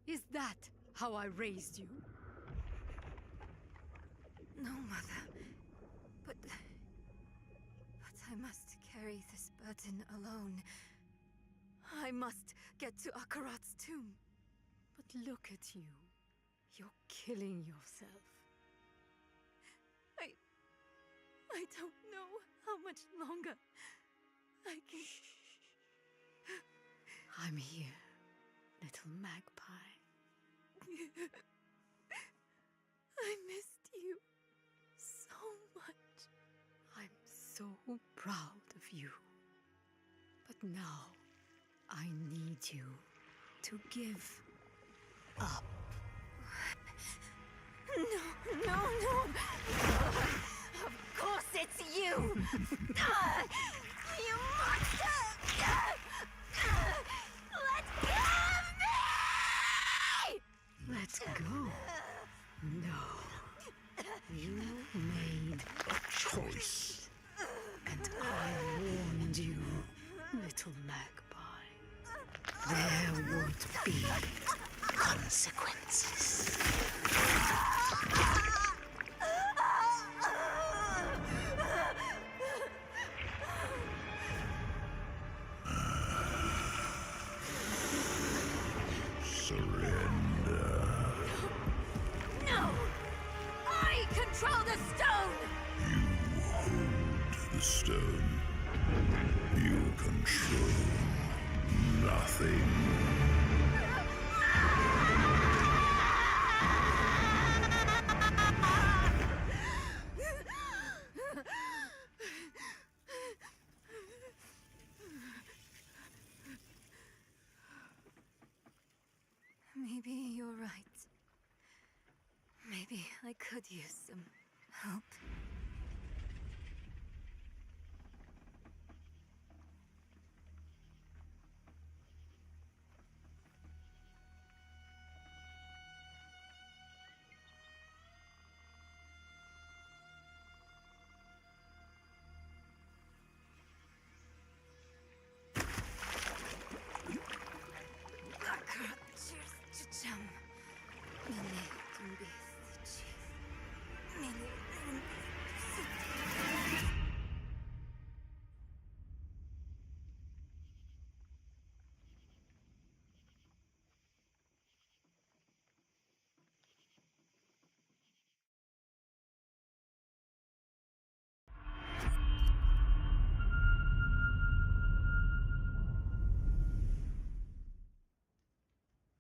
Is that how I raised you? No, Mother. But I must carry this burden alone. I must get to Akarat's tomb. But look at you. You're killing yourself. I don't know how much longer I can... I'm here, little magpie. I missed you so much. I'm so proud of you. But now, I need you to give up. No. Of course it's you! You monster! Let go of me! Let's go. No. You made a choice. And I warned you, little magpie. There would be consequences. stone. You control nothing. Maybe you're right. Maybe I could use some help.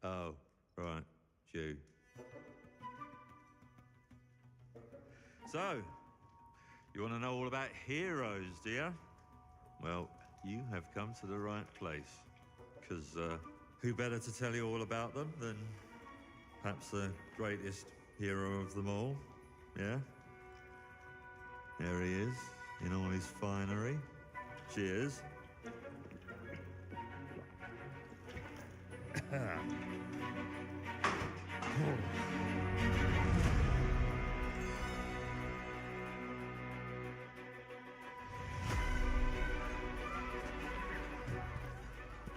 Oh, right, you. So, you want to know all about heroes, do you? Well, you have come to the right place. Because who better to tell you all about them than perhaps the greatest hero of them all? Yeah? There he is, in all his finery. Cheers.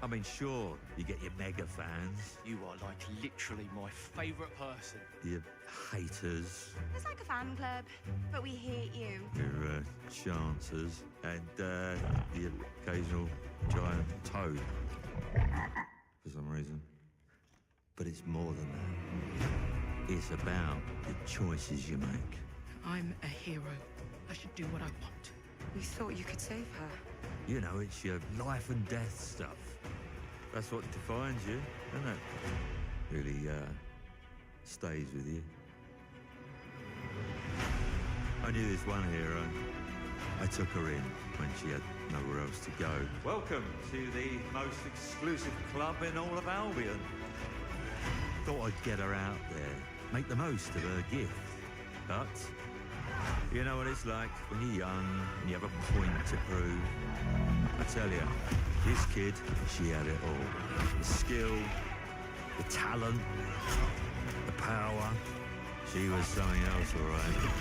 I mean, sure, you get your mega fans, You are like literally my favourite person. your haters, It's like a fan club, but we hate you. your chancers, and the occasional giant toad, for some reason. But it's more than that. It's about the choices you make. I'm a hero. I should do what I want. We thought you could save her. You know, it's your life and death stuff. That's what defines you, isn't it? Really, stays with you. I knew this one hero. I took her in when she had nowhere else to go. Welcome to the most exclusive club in all of Albion. Thought I'd get her out there, make the most of her gift. But you know what it's like when you're young and you have a point to prove. I tell you, this kid, she had it all. The skill, the talent, the power. She was something else, all right.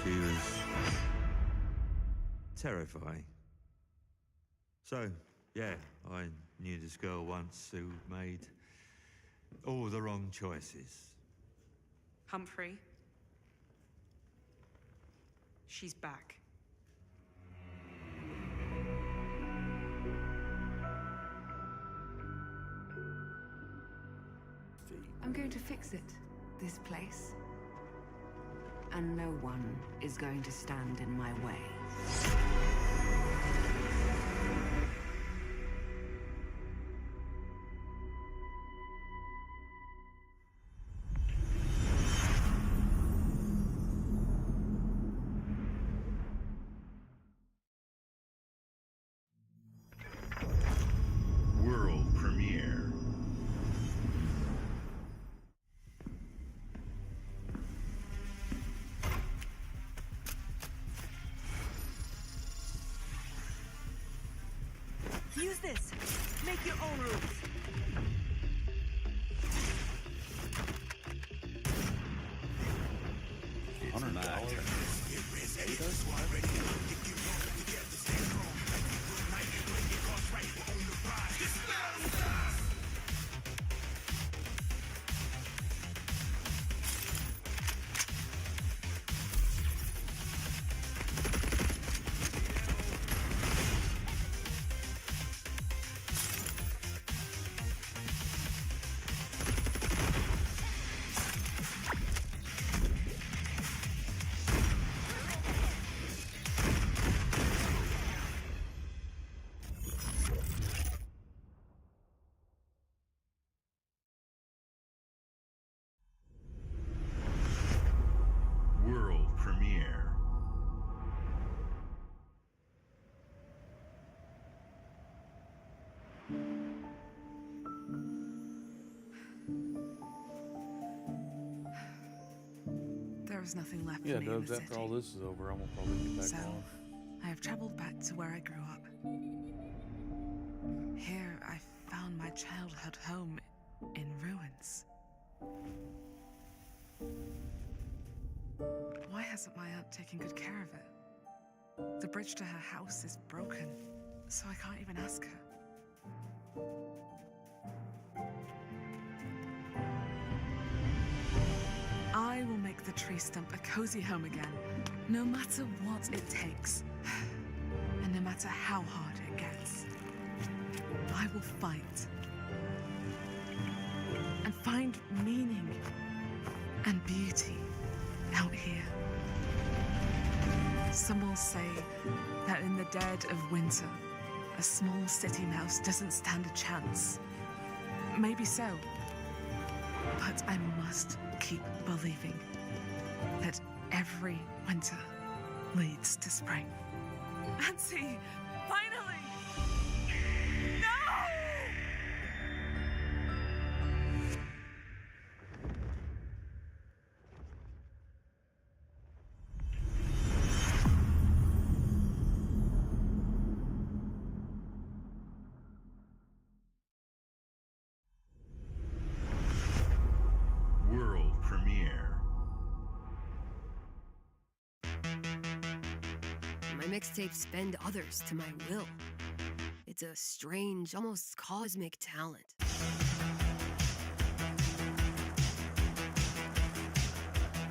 She was terrifying. So, yeah, I knew this girl once who made all the wrong choices. Humphrey. She's back. I'm going to fix it, this place. And no one is going to stand in my way. World premiere. Use this. Make your own rules. is nothing left Yeah, for me in Dubs, the after city. all this is over, I'm gonna probably get back So, on. I have traveled back to where I grew up. Here, I found my childhood home in ruins. Why hasn't my aunt taken good care of it? The bridge to her house is broken, so I can't even ask her. I will make the tree stump a cozy home again, no matter what it takes. And no matter how hard it gets. I will fight. And find meaning and beauty out here. Some will say that in the dead of winter, a small city mouse doesn't stand a chance. Maybe so. But I must keep believing that every winter leads to spring. Auntie, finally! No! World premiere. My mixtapes bend others to my will. It's a strange, almost cosmic talent.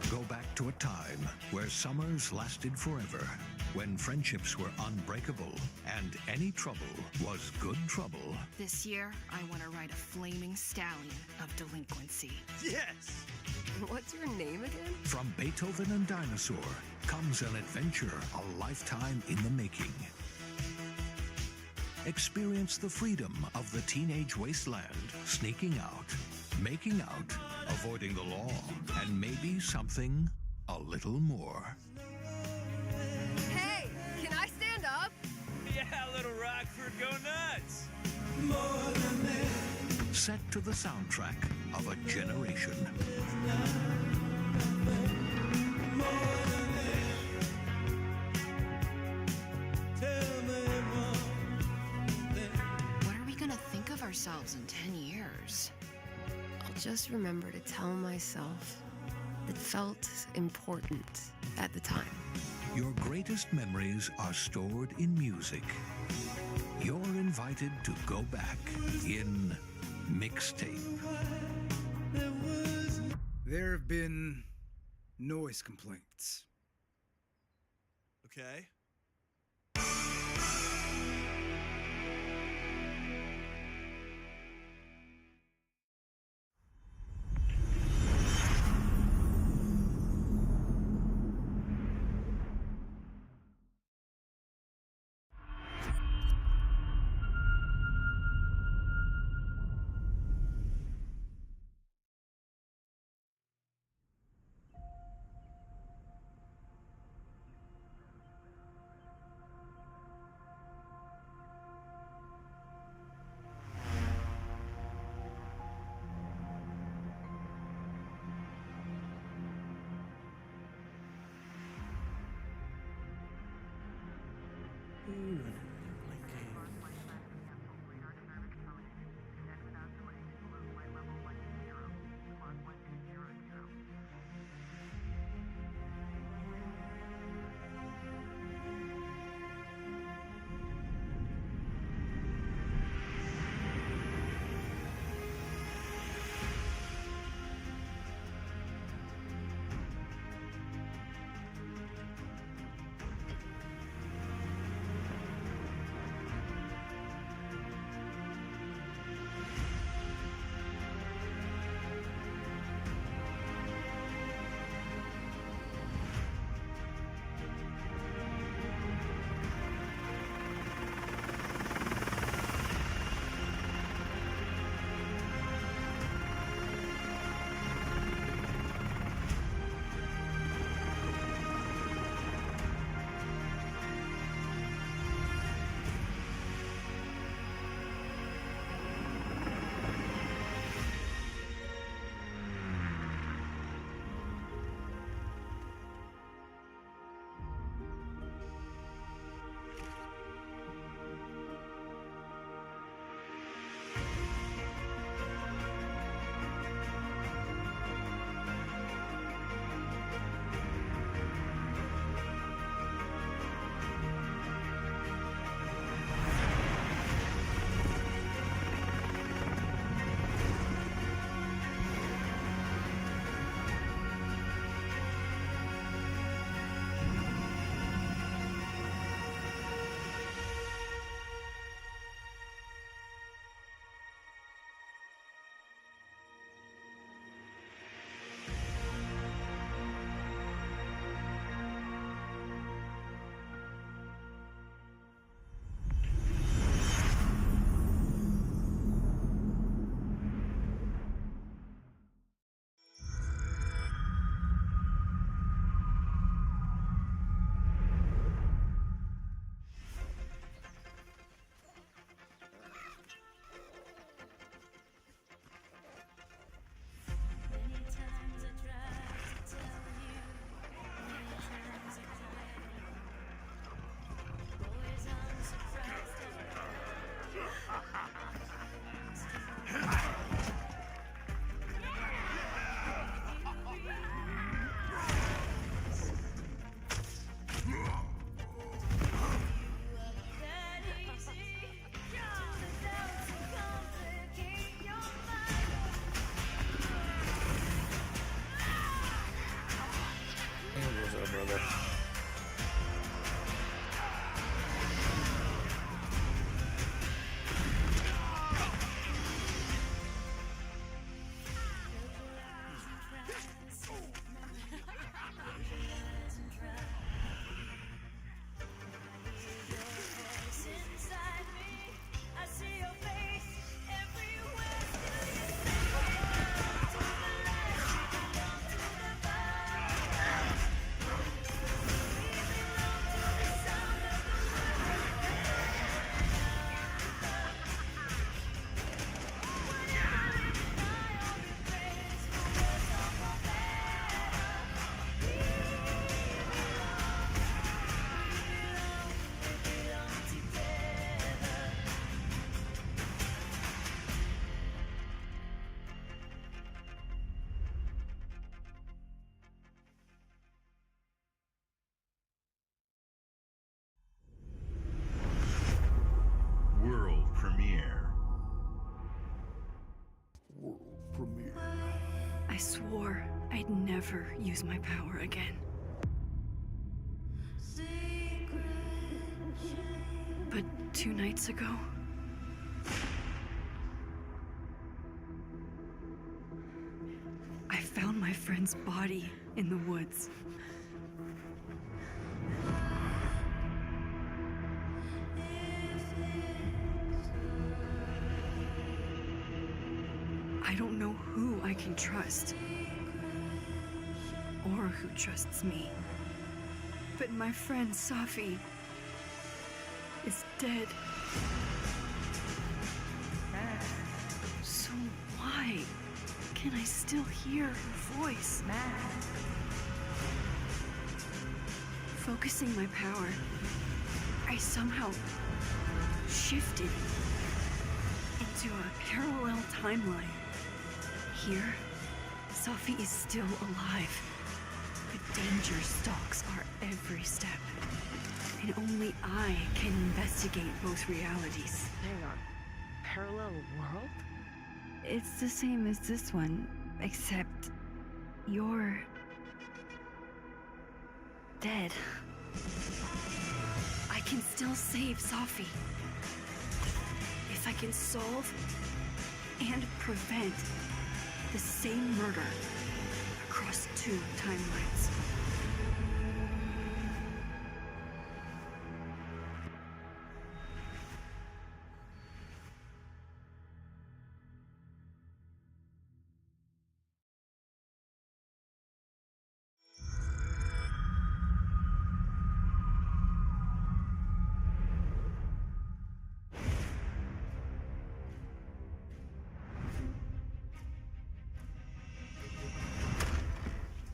Go back to a time where summers lasted forever, when friendships were unbreakable and any trouble was good trouble. This year, I want to ride a flaming stallion of delinquency. Yes! What's your name again? From Beethoven and Dinosaur comes an adventure a lifetime in the making. Experience the freedom of the teenage wasteland, sneaking out, making out, avoiding the law, and maybe something a little more. Hey, can I stand up? Yeah, little Rockford, go nuts! Set to the soundtrack of a generation. What are we gonna think of ourselves in 10 years? I'll just remember to tell myself it felt important at the time. Your greatest memories are stored in music. You're invited to go back in mixtape. There have been noise complaints. Okay. there. World premiere. I swore I'd never use my power again. But 2 nights ago, I found my friend's body in the woods. I don't know who I can trust, or who trusts me. But my friend Safi is dead. So why can I still hear her voice? Focusing my power, I somehow shifted into a parallel timeline. Here, Safi is still alive, but danger stalks our every step. And only I can investigate both realities. Hang on. Parallel world? It's the same as this one, except you're dead. I can still save Safi if I can solve and prevent the same murder across 2 timelines.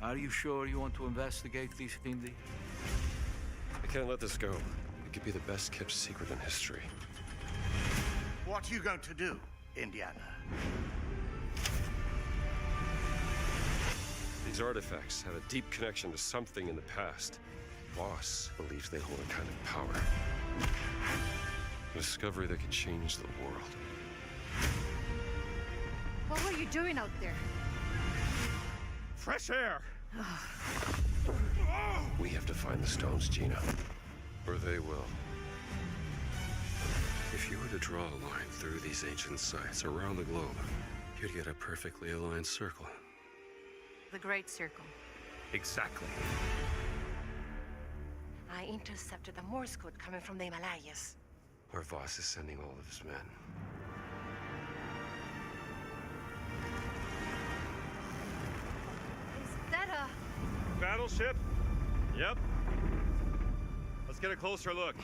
Are you sure you want to investigate this, Indy? I can't let this go. It could be the best kept secret in history. What are you going to do, Indiana? These artifacts have a deep connection to something in the past. Boss believes they hold a kind of power. A discovery that could change the world. What were you doing out there? Fresh air! We have to find the stones, Gina. Or they will. If you were to draw a line through these ancient sites around the globe, you'd get a perfectly aligned circle. The Great Circle. Exactly. I intercepted the Morse code coming from the Himalayas. Where Voss is sending all of his men. Is that a... Battleship? Yep. Let's get a closer look.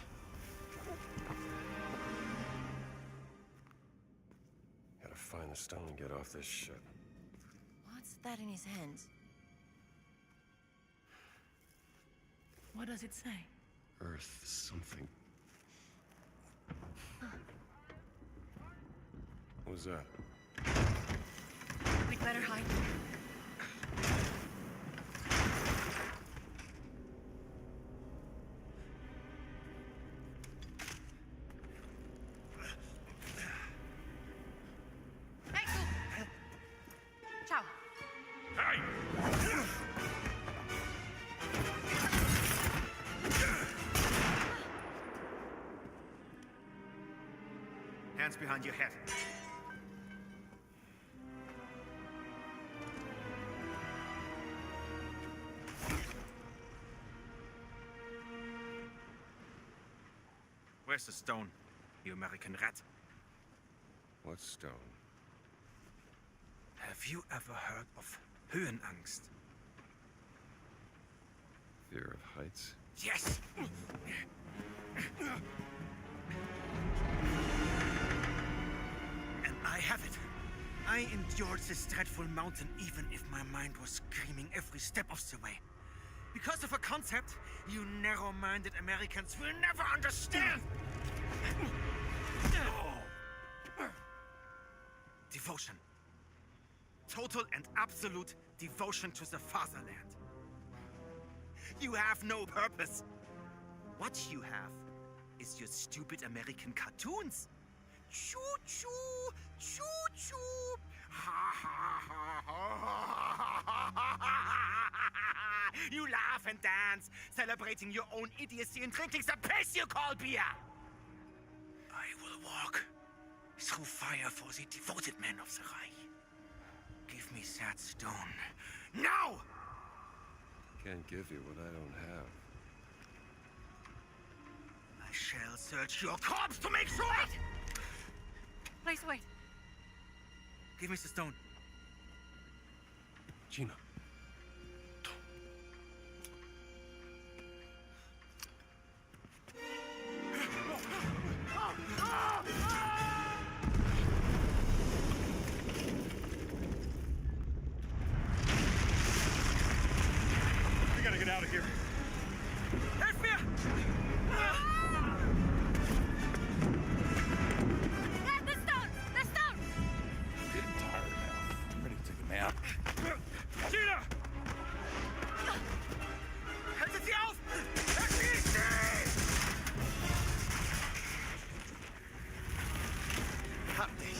Gotta find the stone and get off this ship. What's that in his hands? What does it say? Earth something. What was that? We'd better hide. Ciao. Hey! hands behind your head. Where's the stone, you American rat? What stone? Have you ever heard of Höhenangst? Fear of heights? Yes! And I have it. I endured this dreadful mountain even if my mind was screaming every step of the way. Because of a concept you narrow-minded Americans will never understand! Devotion. Total and absolute devotion to the fatherland. You have no purpose. What you have is your stupid American cartoons. Choo-choo, choo-choo. Ha ha ha ha. You laugh and dance, celebrating your own idiocy and drinking the piss you call beer. I will walk through fire for the devoted men of the Reich. Give me that stone. Now! Can't give you what I don't have. I shall search your corpse to make sure! Wait! Please wait. Give me the stone. Gina. We gotta get out of here. Help me! The stone! The stone! I'm getting tired now. I'm ready to take a nap. Gina! Haltet sie auf! Erschießt sie! Hab dich!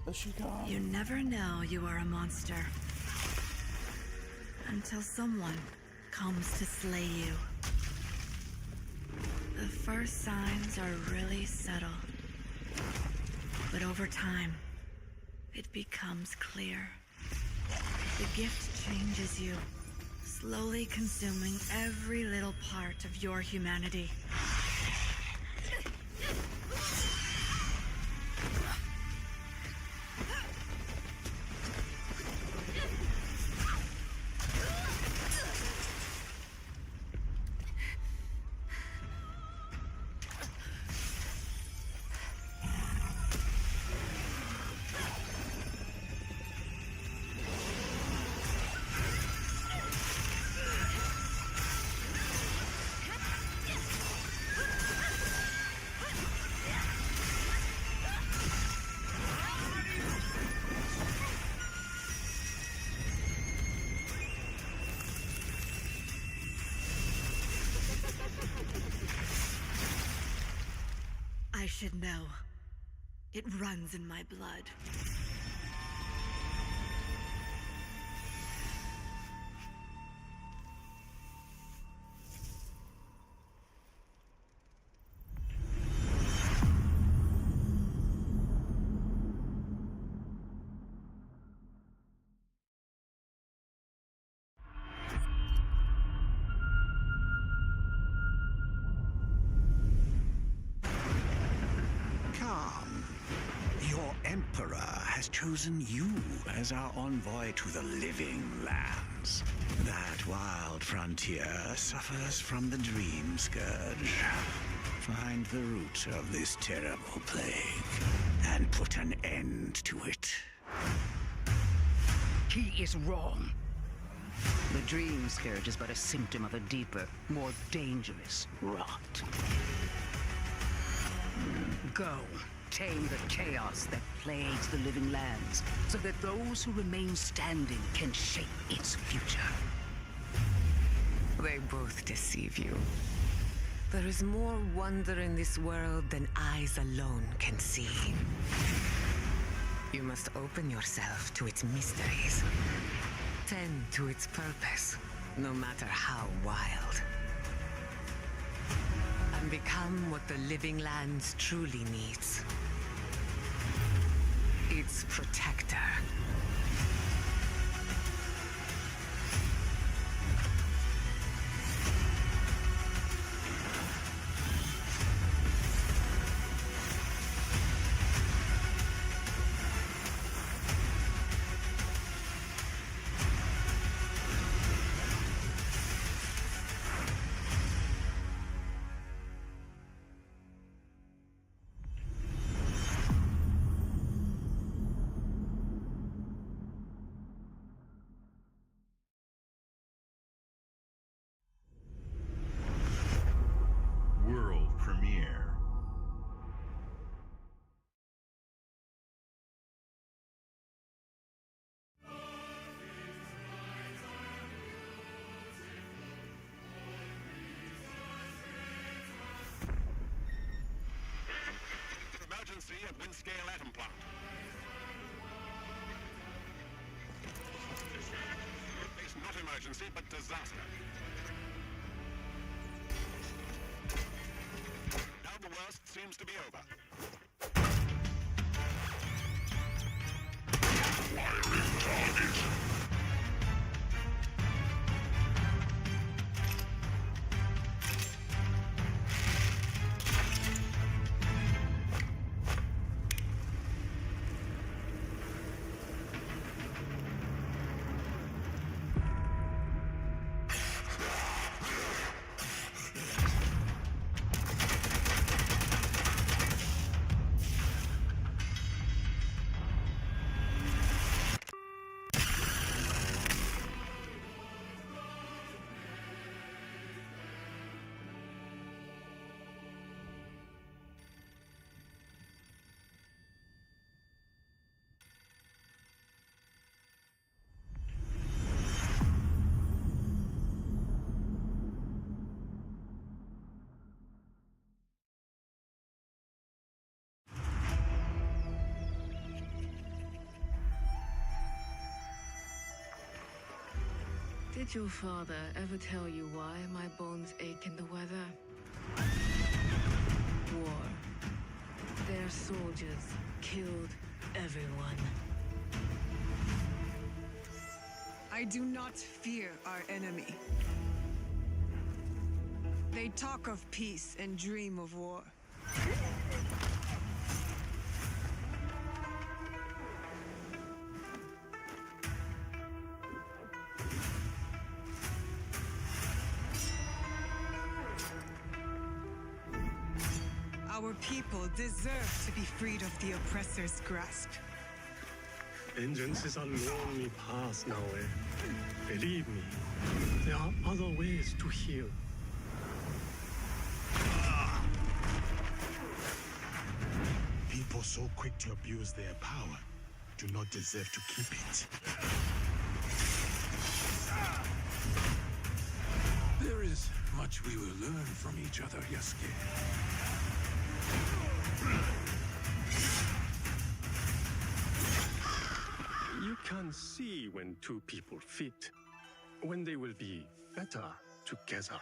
Is she gone? You never know you are a monster until someone comes to slay you. The first signs are really subtle, but over time, it becomes clear. The gift changes you, slowly consuming every little part of your humanity. I should know. It runs in my blood. Come. Your Emperor has chosen you as our envoy to the living lands. That wild frontier suffers from the dream scourge. Find the root of this terrible plague and put an end to it. He is wrong. The dream scourge is but a symptom of a deeper, more dangerous rot. Go, tame the chaos that plagues the living lands, so that those who remain standing can shape its future. They both deceive you. There is more wonder in this world than eyes alone can see. You must open yourself to its mysteries. Tend to its purpose, no matter how wild. And become what the living lands truly needs. Its protector. World premiere. Emergency at Windscale Atom Plant. It's not emergency, but disaster. Now the worst seems to be over. Wiring target. Did your father ever tell you why my bones ache in the weather? War. Their soldiers killed everyone. I do not fear our enemy. They talk of peace and dream of war. Our people deserve to be freed of the oppressor's grasp. Vengeance is a lonely path now, Believe me, there are other ways to heal. People so quick to abuse their power do not deserve to keep it. There is much we will learn from each other, Yasuke. You can see when two people fit, when they will be better together.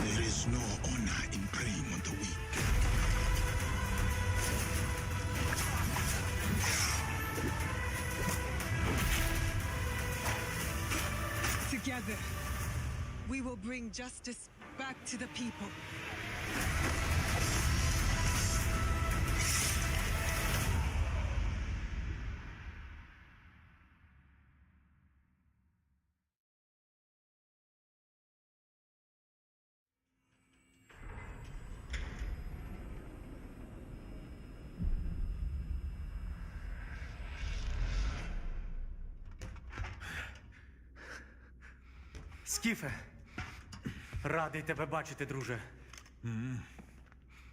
There is no honor in preying on the weak. Together, we will bring justice back to the people. Скіфе, радий тебе бачити, друже.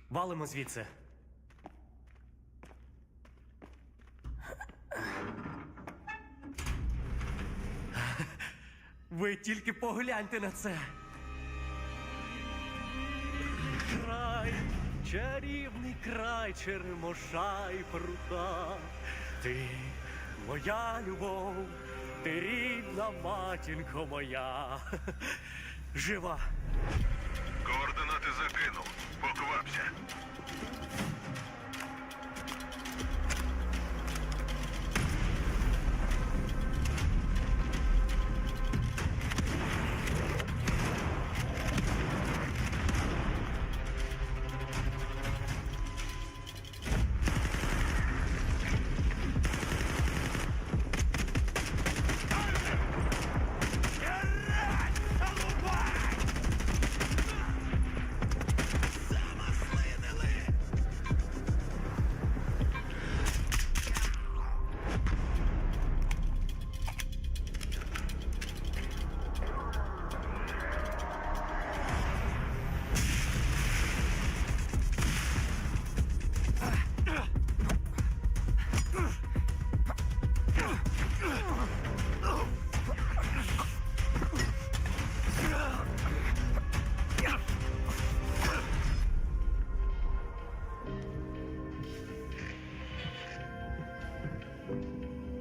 Валимо звідси. Ви тільки погляньте на це. Край, чарівний край черемоша і прута. Ти моя любов. Ти рідна матінко моя. Жива. Координати закинув. Поквапся.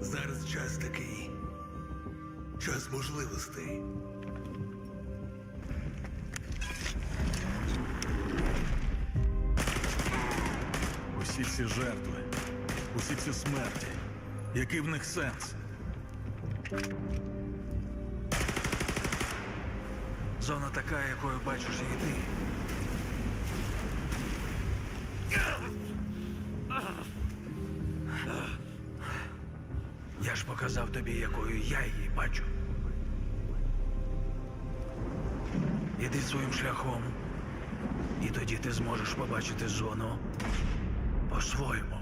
Зараз час такий. Час можливостей. Усі ці жертви, усі ці смерті. Який в них сенс? Зона така, якою бачиш її ти. Я ж показав тобі, якою я її бачу. Іди своїм шляхом, і тоді ти зможеш побачити зону по-своєму.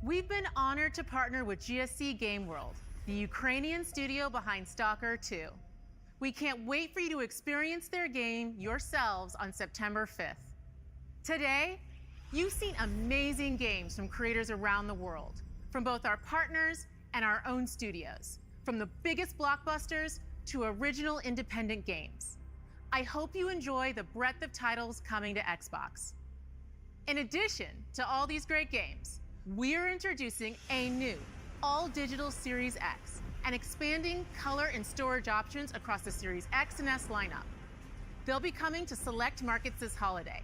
We've been honored to partner with GSC Game World, the Ukrainian studio behind Stalker 2. We can't wait for you to experience their game yourselves on September 5th. Today, you've seen amazing games from creators around the world, from both our partners and our own studios, from the biggest blockbusters to original independent games. I hope you enjoy the breadth of titles coming to Xbox. In addition to all these great games, we're introducing a new all-digital Series X and expanding color and storage options across the Series X and S lineup. They'll be coming to select markets this holiday.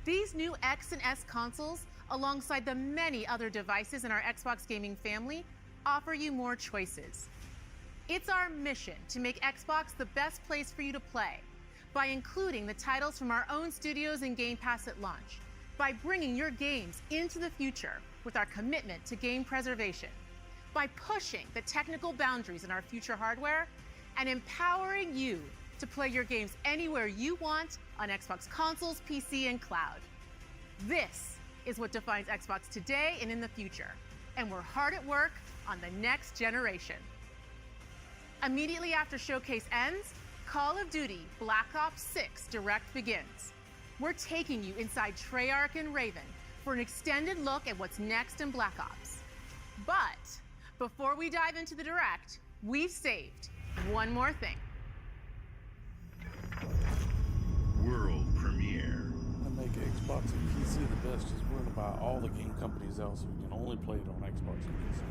These new X and S consoles, alongside the many other devices in our Xbox gaming family, offer you more choices. It's our mission to make Xbox the best place for you to play by including the titles from our own studios in Game Pass at launch, by bringing your games into the future with our commitment to game preservation, by pushing the technical boundaries in our future hardware, and empowering you to play your games anywhere you want on Xbox consoles, PC, and cloud. This is what defines Xbox today and in the future, and we're hard at work on the next generation. Immediately after Showcase ends, Call of Duty Black Ops 6 Direct begins. We're taking you inside Treyarch and Raven for an extended look at what's next in Black Ops. But before we dive into the Direct, we've saved one more thing. World premiere. I make Xbox and PC the best is we're gonna buy all the game companies out so we can only play it on Xbox and PC.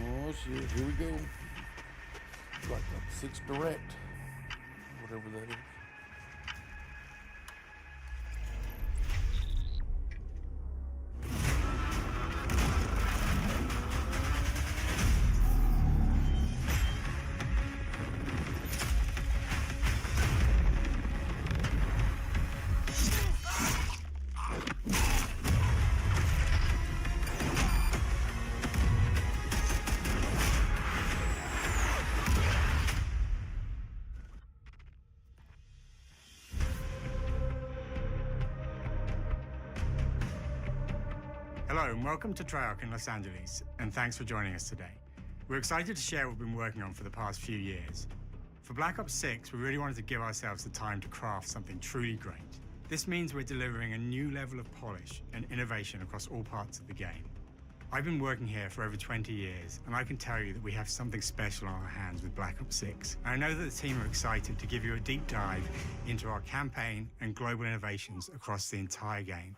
Oh shit, here we go. Black Ops 6 Direct. Whatever that is. Hello and welcome to Treyarch in Los Angeles, and thanks for joining us today. We're excited to share what we've been working on for the past few years. For Black Ops 6, we really wanted to give ourselves the time to craft something truly great. This means we're delivering a new level of polish and innovation across all parts of the game. I've been working here for over 20 years, and I can tell you that we have something special on our hands with Black Ops 6. And I know that the team are excited to give you a deep dive into our campaign and global innovations across the entire game.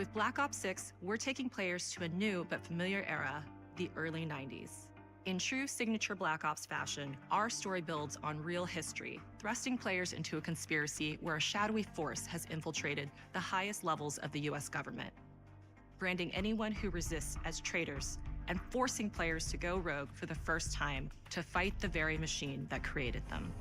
With Black Ops 6, we're taking players to a new but familiar era, the early 90s. In true signature Black Ops fashion, our story builds on real history, thrusting players into a conspiracy where a shadowy force has infiltrated the highest levels of the US government, branding anyone who resists as traitors and forcing players to go rogue for the first time to fight the very machine that created them.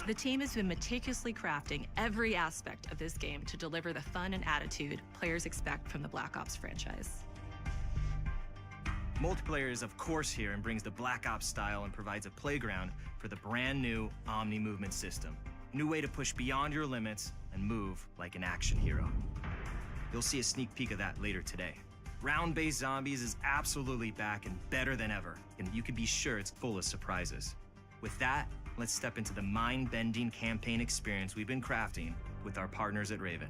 The team has been meticulously crafting every aspect of this game to deliver the fun and attitude players expect from the Black Ops franchise. Multiplayer is of course here and brings the Black Ops style and provides a playground for the brand new Omni movement system. New way to push beyond your limits and move like an action hero. You'll see a sneak peek of that later today. Round-based zombies is absolutely back and better than ever, and you can be sure it's full of surprises. With that, let's step into the mind-bending campaign experience we've been crafting with our partners at Raven.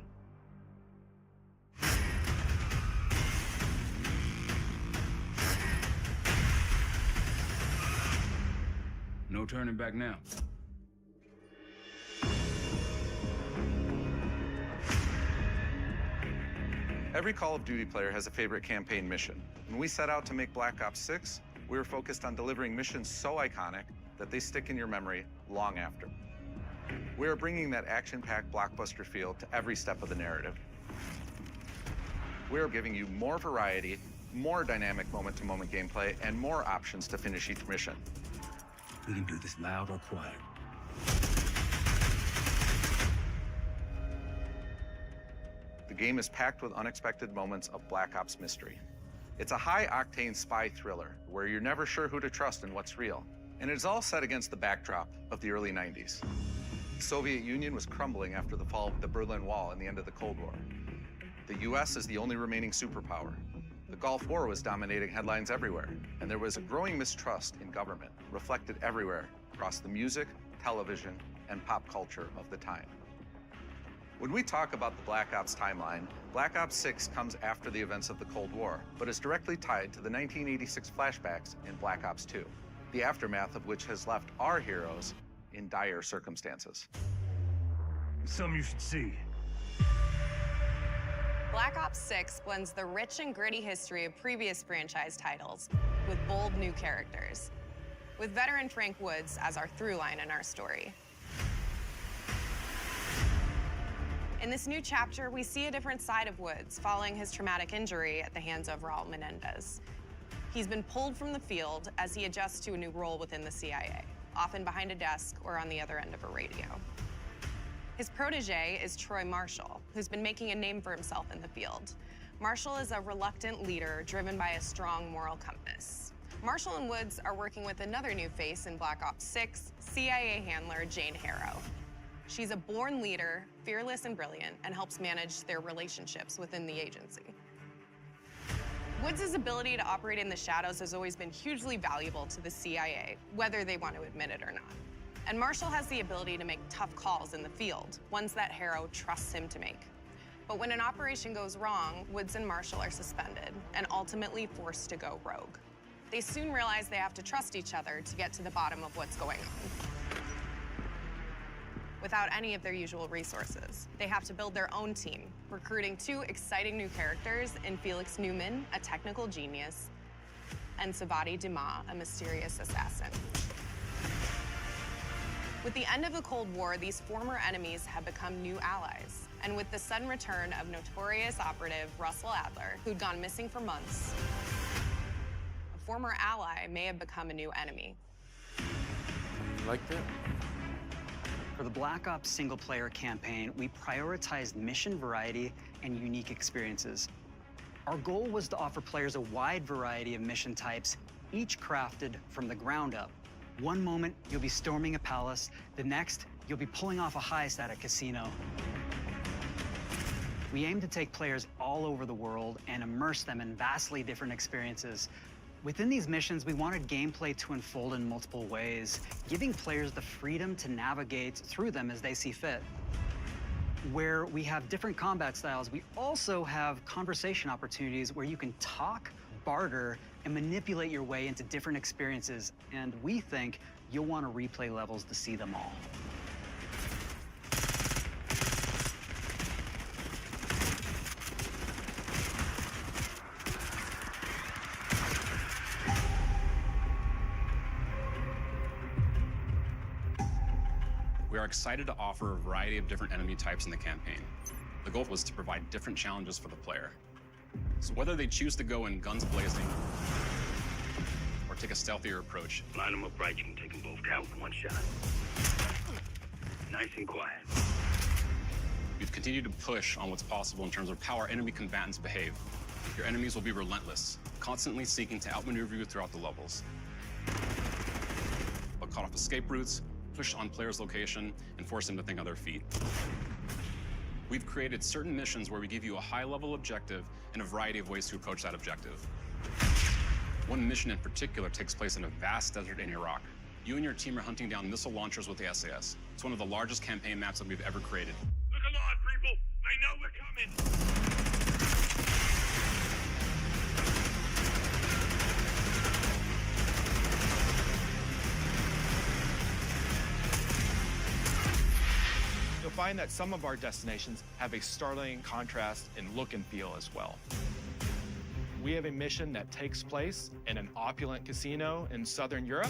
No turning back now. Every Call of Duty player has a favorite campaign mission. When we set out to make Black Ops 6, we were focused on delivering missions so iconic that they stick in your memory long after. We are bringing that action-packed blockbuster feel to every step of the narrative. We are giving you more variety, more dynamic moment-to-moment gameplay, and more options to finish each mission. We can do this loud or quiet. The game is packed with unexpected moments of Black Ops mystery. It's a high-octane spy thriller where you're never sure who to trust and what's real. And it's all set against the backdrop of the early 90s. The Soviet Union was crumbling after the fall of the Berlin Wall and the end of the Cold War. The US is the only remaining superpower. The Gulf War was dominating headlines everywhere, and there was a growing mistrust in government, reflected everywhere across the music, television, and pop culture of the time. When we talk about the Black Ops timeline, Black Ops 6 comes after the events of the Cold War, but is directly tied to the 1986 flashbacks in Black Ops 2, the aftermath of which has left our heroes in dire circumstances. Something you should see. Black Ops 6 blends the rich and gritty history of previous franchise titles with bold new characters, with veteran Frank Woods as our through line in our story. In this new chapter, we see a different side of Woods following his traumatic injury at the hands of Raul Menendez. He's been pulled from the field as he adjusts to a new role within the CIA, often behind a desk or on the other end of a radio. His protege is Troy Marshall, who's been making a name for himself in the field. Marshall is a reluctant leader driven by a strong moral compass. Marshall and Woods are working with another new face in Black Ops 6, CIA handler Jane Harrow. She's a born leader, fearless and brilliant, and helps manage their relationships within the agency. Woods' ability to operate in the shadows has always been hugely valuable to the CIA, whether they want to admit it or not. And Marshall has the ability to make tough calls in the field, ones that Harrow trusts him to make. But when an operation goes wrong, Woods and Marshall are suspended and ultimately forced to go rogue. They soon realize they have to trust each other to get to the bottom of what's going on. Without any of their usual resources, they have to build their own team, recruiting two exciting new characters in Felix Newman, a technical genius, and Savati Dumas, a mysterious assassin. With the end of the Cold War, these former enemies have become new allies. And with the sudden return of notorious operative Russell Adler, who'd gone missing for months, a former ally may have become a new enemy. Like that? For the Black Ops single-player campaign, we prioritized mission variety and unique experiences. Our goal was to offer players a wide variety of mission types, each crafted from the ground up. One moment, you'll be storming a palace. The next, you'll be pulling off a heist at a casino. We aim to take players all over the world and immerse them in vastly different experiences. Within these missions, we wanted gameplay to unfold in multiple ways, giving players the freedom to navigate through them as they see fit. Where we have different combat styles, we also have conversation opportunities where you can talk, barter, and manipulate your way into different experiences. And we think you'll want to replay levels to see them all. We are excited to offer a variety of different enemy types in the campaign. The goal was to provide different challenges for the player. So whether they choose to go in guns blazing or take a stealthier approach, Line them up right, you can take them both down with one shot. Nice and quiet. we've continued to push on what's possible in terms of how our enemy combatants behave. Your enemies will be relentless, constantly seeking to outmaneuver you throughout the levels. They'll cut off escape routes, push on players' location, and force them to think on their feet. We've created certain missions where we give you a high-level objective and a variety of ways to approach that objective. One mission in particular takes place in a vast desert in Iraq. You and your team are hunting down missile launchers with the SAS. It's one of the largest campaign maps that we've ever created. Look alive, people! They know we're coming! You'll find that some of our destinations have a startling contrast in look and feel as well. We have a mission that takes place in an opulent casino in Southern Europe.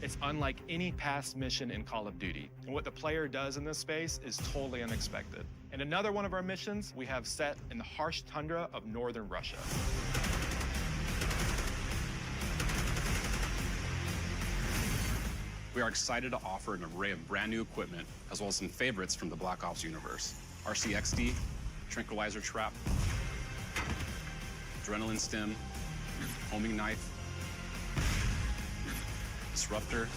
It's unlike any past mission in Call of Duty. And what the player does in this space is totally unexpected. And another one of our missions we have set in the harsh tundra of northern Russia. We are excited to offer an array of brand new equipment, as well as some favorites from the Black Ops universe. RCXD, Tranquilizer Trap, Adrenaline Stim, Homing Knife, Disruptor,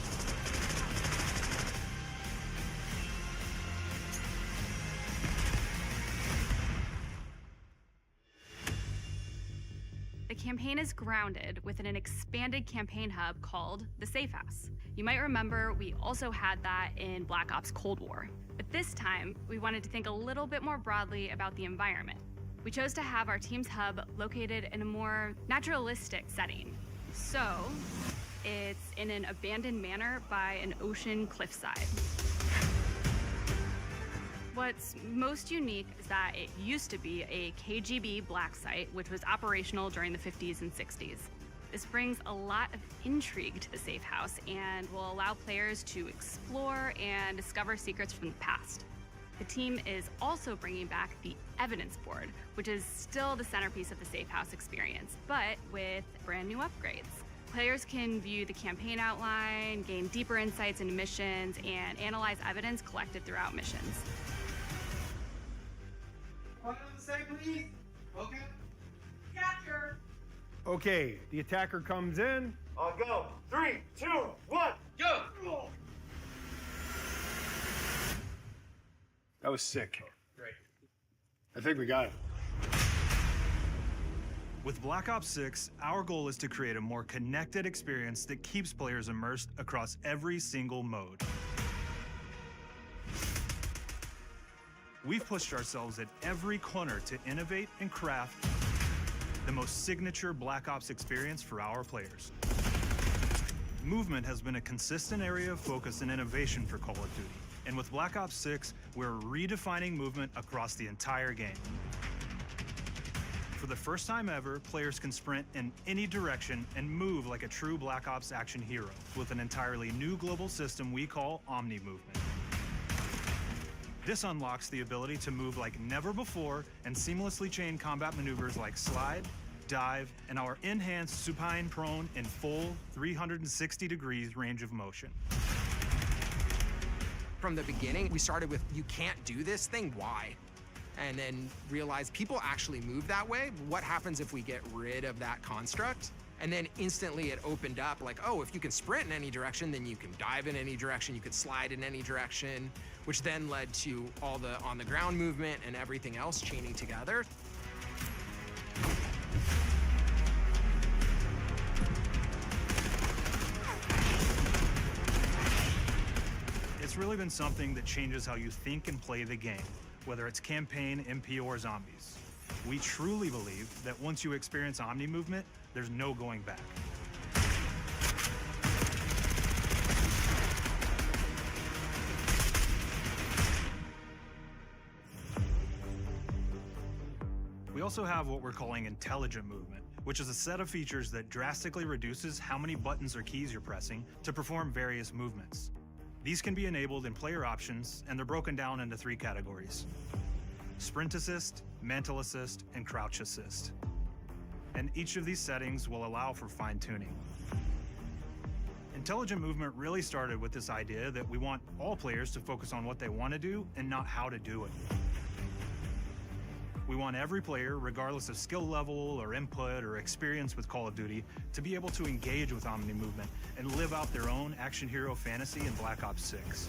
The campaign is grounded within an expanded campaign hub called the Safe House. You might remember we also had that in Black Ops Cold War. But this time, we wanted to think a little bit more broadly about the environment. We chose to have our team's hub located in a more naturalistic setting. So, it's in an abandoned manor by an ocean cliffside. What's most unique is that it used to be a KGB black site, which was operational during the 50s and 60s. This brings a lot of intrigue to the Safe House and will allow players to explore and discover secrets from the past. The team is also bringing back the evidence board, which is still the centerpiece of the Safe House experience, but with brand new upgrades. Players can view the campaign outline, gain deeper insights into missions, and analyze evidence collected throughout missions. What on the side, please? Okay. Capture. Okay, the attacker comes in. I'll go. 3, 2, 1, go! That was sick. Great. I think we got it. With Black Ops 6, our goal is to create a more connected experience that keeps players immersed across every single mode. We've pushed ourselves at every corner to innovate and craft the most signature Black Ops experience for our players. Movement has been a consistent area of focus and innovation for Call of Duty. And with Black Ops 6, we're redefining movement across the entire game. For the first time ever, players can sprint in any direction and move like a true Black Ops action hero with an entirely new global system we call Omni Movement. This unlocks the ability to move like never before and seamlessly chain combat maneuvers like slide, dive, and our enhanced supine prone in full 360 degrees range of motion. From the beginning, we started with, you can't do this thing, why? And then realized people actually move that way. What happens if we get rid of that construct? And then instantly it opened up like, oh, if you can sprint in any direction, then you can dive in any direction, you could slide in any direction, which then led to all the on-the-ground movement and everything else chaining together. It's really been something that changes how you think and play the game, whether it's campaign, MP, or zombies. We truly believe that once you experience Omni Movement, there's no going back. We also have what we're calling intelligent movement, which is a set of features that drastically reduces how many buttons or keys you're pressing to perform various movements. These can be enabled in player options, and they're broken down into 3 categories: sprint assist, mantle assist, and crouch assist. And each of these settings will allow for fine-tuning. Intelligent movement really started with this idea that we want all players to focus on what they want to do and not how to do it. We want every player, regardless of skill level or input or experience with Call of Duty, to be able to engage with Omni Movement and live out their own action hero fantasy in Black Ops 6.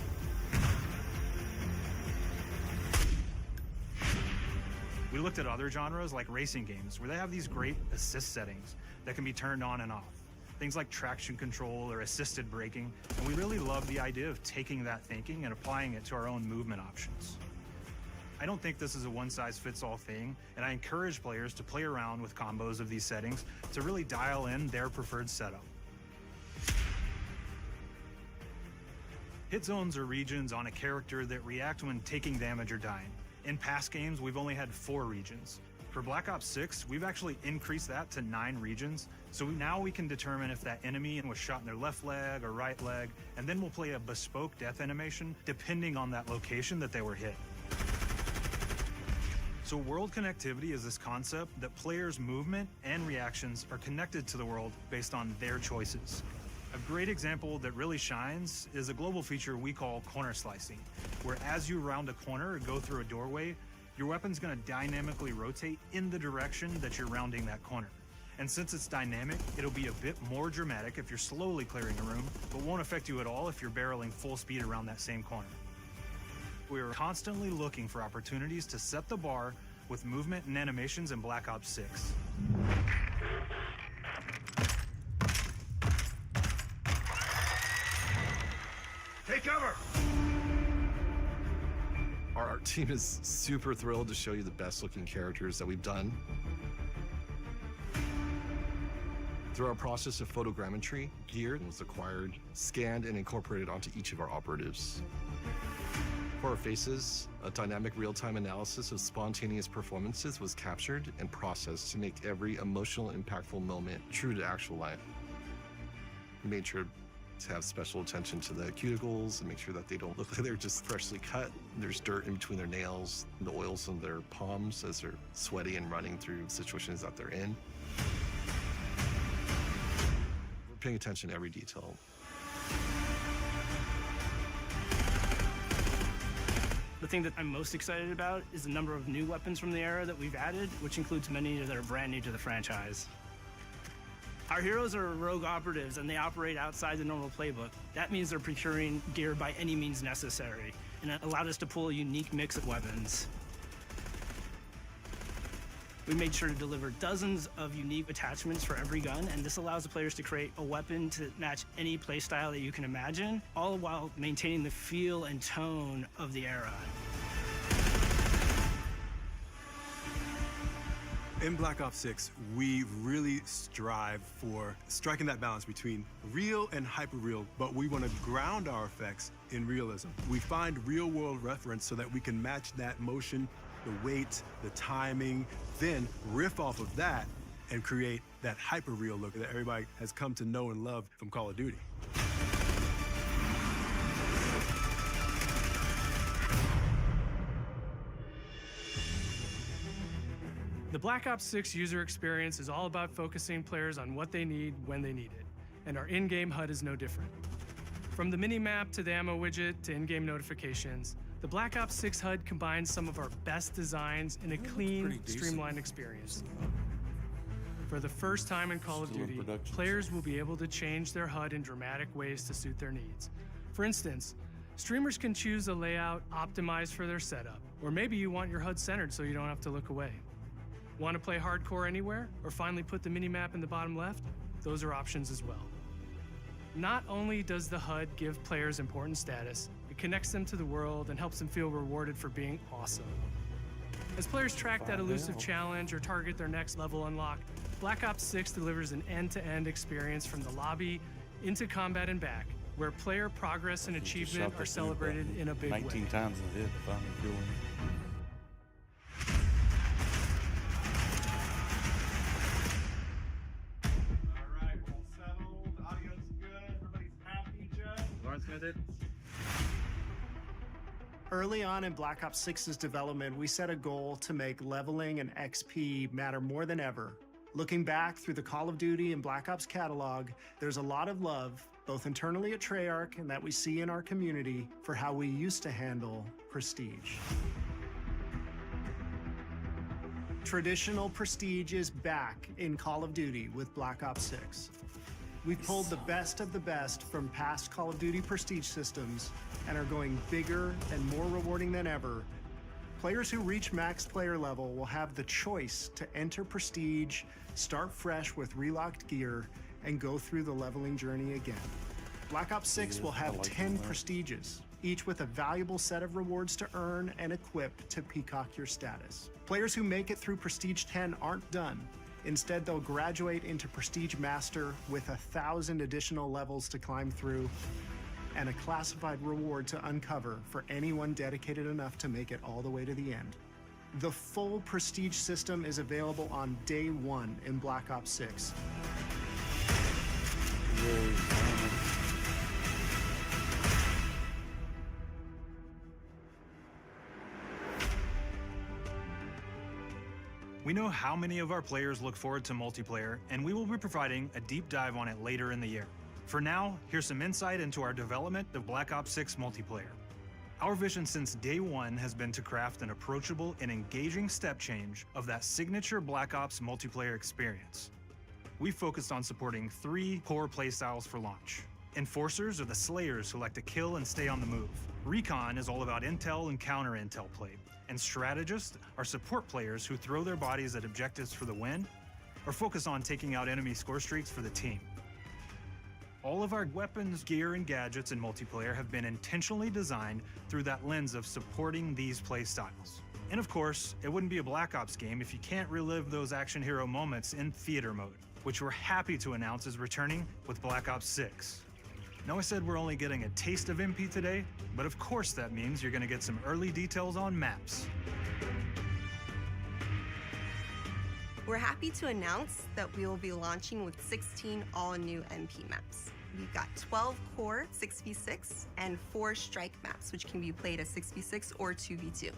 We looked at other genres like racing games, where they have these great assist settings that can be turned on and off. Things like traction control or assisted braking, and we really love the idea of taking that thinking and applying it to our own movement options. I don't think this is a one-size-fits-all thing, and I encourage players to play around with combos of these settings to really dial in their preferred setup. Hit zones are regions on a character that react when taking damage or dying. In past games, we've only had 4 regions. For Black Ops 6, we've actually increased that to 9 regions, so now we can determine if that enemy was shot in their left leg or right leg, and then we'll play a bespoke death animation depending on that location that they were hit. So world connectivity is this concept that players' movement and reactions are connected to the world based on their choices. A great example that really shines is a global feature we call corner slicing, where as you round a corner or go through a doorway, your weapon's going to dynamically rotate in the direction that you're rounding that corner. And since it's dynamic, it'll be a bit more dramatic if you're slowly clearing a room, but won't affect you at all if you're barreling full speed around that same corner. We are constantly looking for opportunities to set the bar with movement and animations in Black Ops 6. Take cover! Our art team is super thrilled to show you the best looking characters that we've done. Through our process of photogrammetry, gear was acquired, scanned, and incorporated onto each of our operatives. For our faces, a dynamic real-time analysis of spontaneous performances was captured and processed to make every emotional, impactful moment true to actual life. We made sure to have special attention to the cuticles and make sure that they don't look like they're just freshly cut. There's dirt in between their nails, the oils on their palms as they're sweaty and running through situations that they're in. We're paying attention to every detail. The thing that I'm most excited about is the number of new weapons from the era that we've added, which includes many that are brand new to the franchise. Our heroes are rogue operatives, and they operate outside the normal playbook. That means they're procuring gear by any means necessary, and it allowed us to pull a unique mix of weapons. We made sure to deliver dozens of unique attachments for every gun, and this allows the players to create a weapon to match any playstyle that you can imagine, all while maintaining the feel and tone of the era. In Black Ops 6, we really strive for striking that balance between real and hyper-real, but we want to ground our effects in realism. We find real-world reference so that we can match that motion, the weight, the timing, then riff off of that and create that hyper-real look that everybody has come to know and love from Call of Duty. The Black Ops 6 user experience is all about focusing players on what they need when they need it, and our in-game HUD is no different. From the mini-map to the ammo widget to in-game notifications, the Black Ops 6 HUD combines some of our best designs in a clean, streamlined experience. For the first time in Call of Duty, players will be able to change their HUD in dramatic ways to suit their needs. For instance, streamers can choose a layout optimized for their setup, or maybe you want your HUD centered so you don't have to look away. Want to play hardcore anywhere, or finally put the minimap in the bottom left? Those are options as well. Not only does the HUD give players important status, it connects them to the world and helps them feel rewarded for being awesome. As players track that elusive challenge or target their next level unlock, Black Ops 6 delivers an end-to-end experience from the lobby into combat and back, where player progress and achievement are celebrated in a big way. 19 times in the head, finally killing him. Early on in Black Ops 6's development, we set a goal to make leveling and XP matter more than ever. Looking back through the Call of Duty and Black Ops catalog, there's a lot of love, both internally at Treyarch and that we see in our community, for how we used to handle prestige. Traditional prestige is back in Call of Duty with Black Ops 6. We've pulled the best of the best from past Call of Duty prestige systems and are going bigger and more rewarding than ever. Players who reach max player level will have the choice to enter prestige, start fresh with relocked gear, and go through the leveling journey again. Black Ops 6 will have 10 prestiges, each with a valuable set of rewards to earn and equip to peacock your status. Players who make it through Prestige 10 aren't done. Instead, they'll graduate into Prestige Master with 1,000 additional levels to climb through and a classified reward to uncover for anyone dedicated enough to make it all the way to the end. The full Prestige system is available on day one in Black Ops 6. We know how many of our players look forward to multiplayer, and we will be providing a deep dive on it later in the year. For now, here's some insight into our development of Black Ops 6 multiplayer. Our vision since day one has been to craft an approachable and engaging step change of that signature Black Ops multiplayer experience. We focused on supporting 3 core playstyles for launch. Enforcers are the slayers who like to kill and stay on the move. Recon is all about intel and counter-intel play. And strategists are support players who throw their bodies at objectives for the win or focus on taking out enemy score streaks for the team. All of our weapons, gear, and gadgets in multiplayer have been intentionally designed through that lens of supporting these play styles. And of course, it wouldn't be a Black Ops game if you can't relive those action hero moments in theater mode, which we're happy to announce is returning with Black Ops 6. Now, I said we're only getting a taste of MP today, but of course that means you're going to get some early details on maps. We're happy to announce that we will be launching with 16 all-new MP maps. We've got 12 core 6v6 and 4 strike maps, which can be played as 6v6 or 2v2.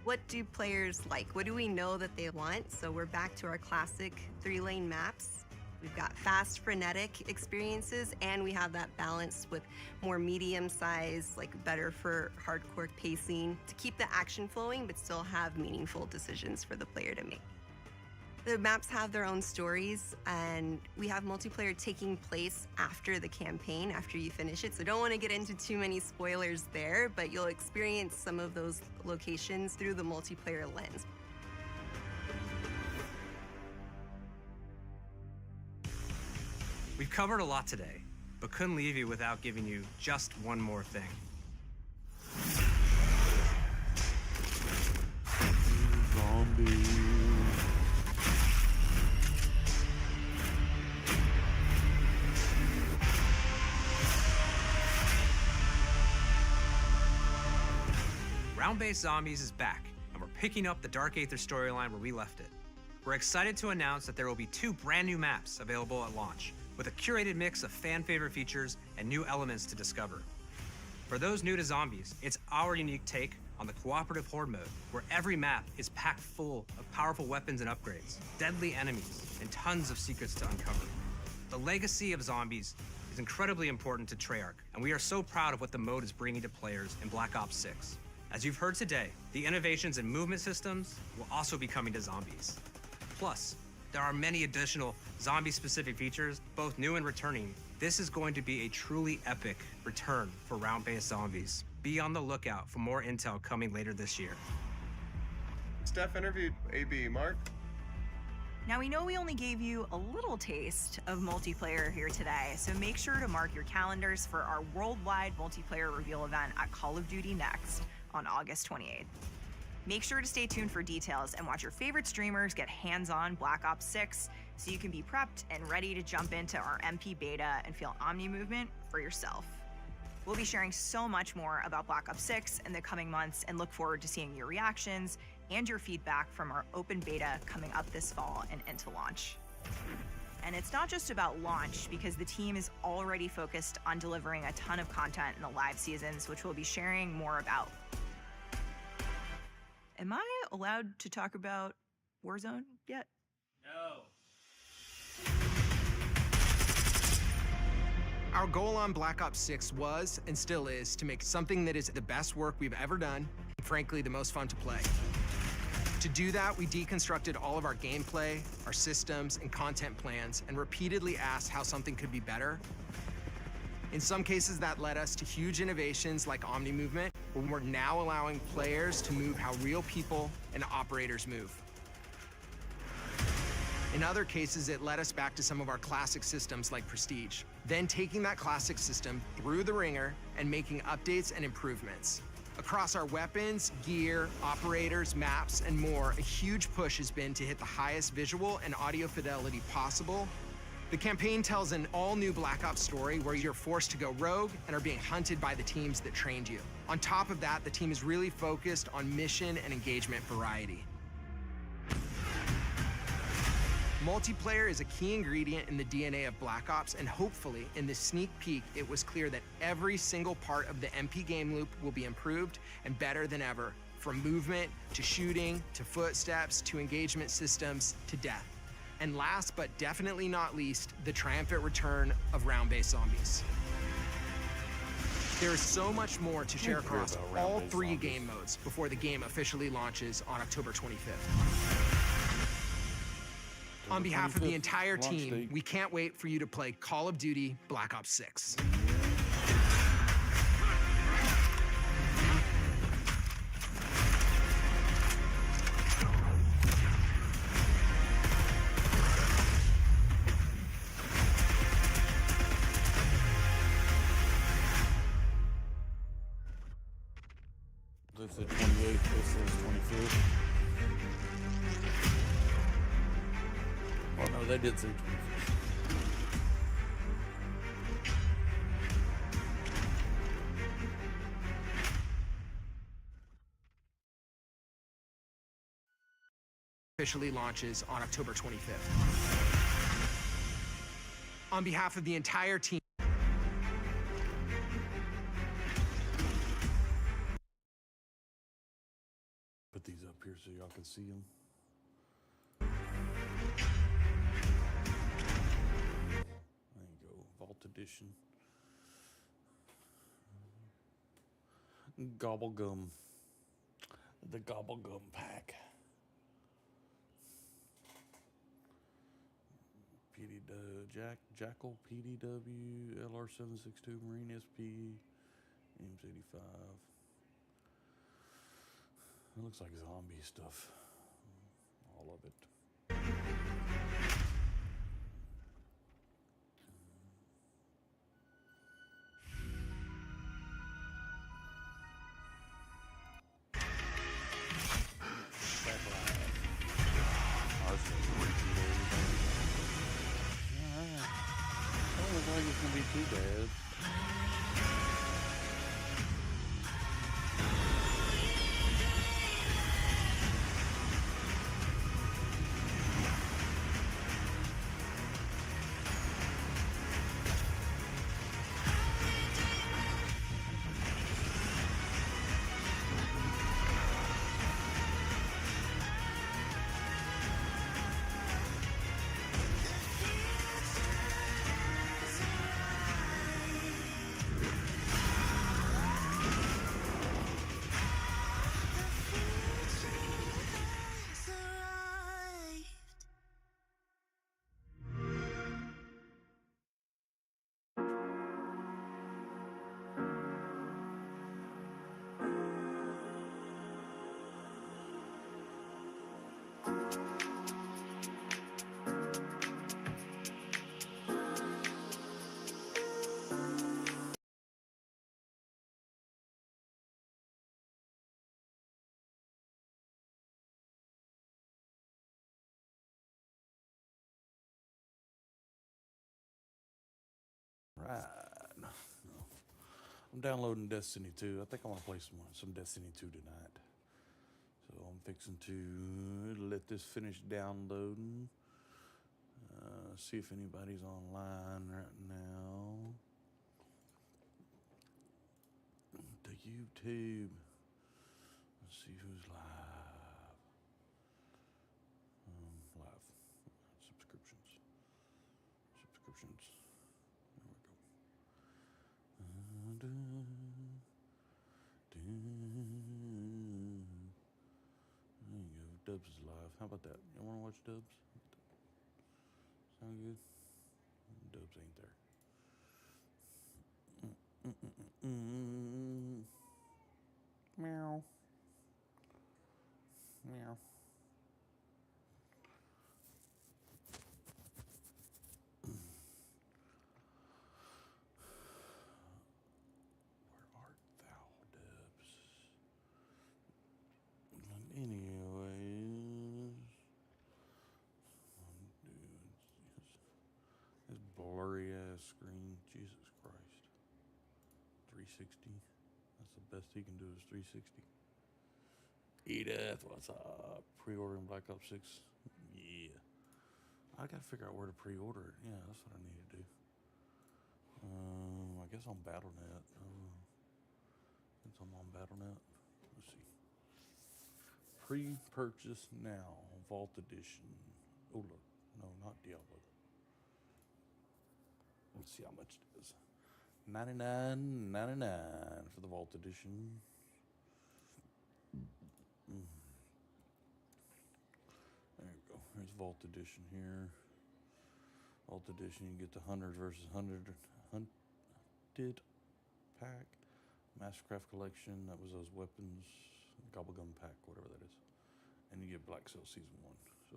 What do players like? What do we know that they want? So we're back to our classic 3-lane maps. We've got fast, frenetic experiences, and we have that balance with more medium size, like better for hardcore pacing, to keep the action flowing, but still have meaningful decisions for the player to make. The maps have their own stories, and we have multiplayer taking place after the campaign, after you finish it. So don't want to get into too many spoilers there, but you'll experience some of those locations through the multiplayer lens. We've covered a lot today, but couldn't leave you without giving you just one more thing. Zombie. Round-based Zombies is back, and we're picking up the Dark Aether storyline where we left it. We're excited to announce that there will be 2 brand new maps available at launch, with a curated mix of fan-favorite features and new elements to discover. For those new to Zombies, it's our unique take on the cooperative horde mode, where every map is packed full of powerful weapons and upgrades, deadly enemies, and tons of secrets to uncover. The legacy of Zombies is incredibly important to Treyarch, and we are so proud of what the mode is bringing to players in Black Ops 6. As you've heard today, the innovations in movement systems will also be coming to Zombies. Plus, there are many additional zombie-specific features, both new and returning. This is going to be a truly epic return for round-based Zombies. Be on the lookout for more intel coming later this year. Steph interviewed AB. Mark? Now, we know we only gave you a little taste of multiplayer here today, so make sure to mark your calendars for our worldwide multiplayer reveal event at Call of Duty Next on August 28th. Make sure to stay tuned for details and watch your favorite streamers get hands-on Black Ops 6 so you can be prepped and ready to jump into our MP beta and feel Omni movement for yourself. We'll be sharing so much more about Black Ops 6 in the coming months and look forward to seeing your reactions and your feedback from our open beta coming up this fall and into launch. And it's not just about launch, because the team is already focused on delivering a ton of content in the live seasons, which we'll be sharing more about. Am I allowed to talk about Warzone yet? No. Our goal on Black Ops 6 was, and still is, to make something that is the best work we've ever done, and frankly, the most fun to play. To do that, we deconstructed all of our gameplay, our systems, and content plans, and repeatedly asked how something could be better. In some cases, that led us to huge innovations like Omni Movement, where we're now allowing players to move how real people and operators move. In other cases, it led us back to some of our classic systems like Prestige, then taking that classic system through the ringer and making updates and improvements. Across our weapons, gear, operators, maps, and more, a huge push has been to hit the highest visual and audio fidelity possible. The campaign tells an all-new Black Ops story where you're forced to go rogue and are being hunted by the teams that trained you. On top of that, the team is really focused on mission and engagement variety. Multiplayer is a key ingredient in the DNA of Black Ops, and hopefully, in this sneak peek, it was clear that every single part of the MP game loop will be improved and better than ever, from movement, to shooting, to footsteps, to engagement systems, to death. And last but definitely not least, the triumphant return of round-based zombies. There is so much more to share across all three game modes before the game officially launches on October 25th. On behalf of the entire team, we can't wait for you to play Call of Duty Black Ops 6. This is 28th, this is 25th. Oh no, they did say 25th. Officially launches on October 25th. On behalf of the entire team, Put these up here so y'all can see them. There you go, Vault Edition. Gobblegum. The Gobblegum pack. Jackal PDW LR762 Marine SP Ames 85. It looks like zombie stuff. All of it. Be too bad. Right. I'm downloading Destiny 2. I think I want to play some Destiny 2 tonight. So I'm fixing to let this finish downloading. See if anybody's online right now. To YouTube. Let's see who's live. versions. There we go. There you go. Dubs is live. How about that? You want to watch Dubs? Sound good? Dubs ain't there. Meow. Meow. Where art thou, Dubs? Anyways, this blurry ass screen. Jesus Christ. 360. That's the best he can do is 360. Edith, what's up? Pre-ordering Black Ops 6. Yeah. I gotta figure out where to pre-order it. Yeah, that's what I need to do. I guess on Battle.net. Since I'm on Battle.net. Let's see. Pre-purchase now. Vault Edition. Oh, look. No, not Diablo. Let's see how much it is. $99.99 for the Vault Edition. There you go. Here's Vault Edition here. Vault Edition, you get the 100 versus 100 hunted pack. Mastercraft Collection, that was those weapons. Gobblegum pack, whatever that is. And you get Black Cell Season 1. So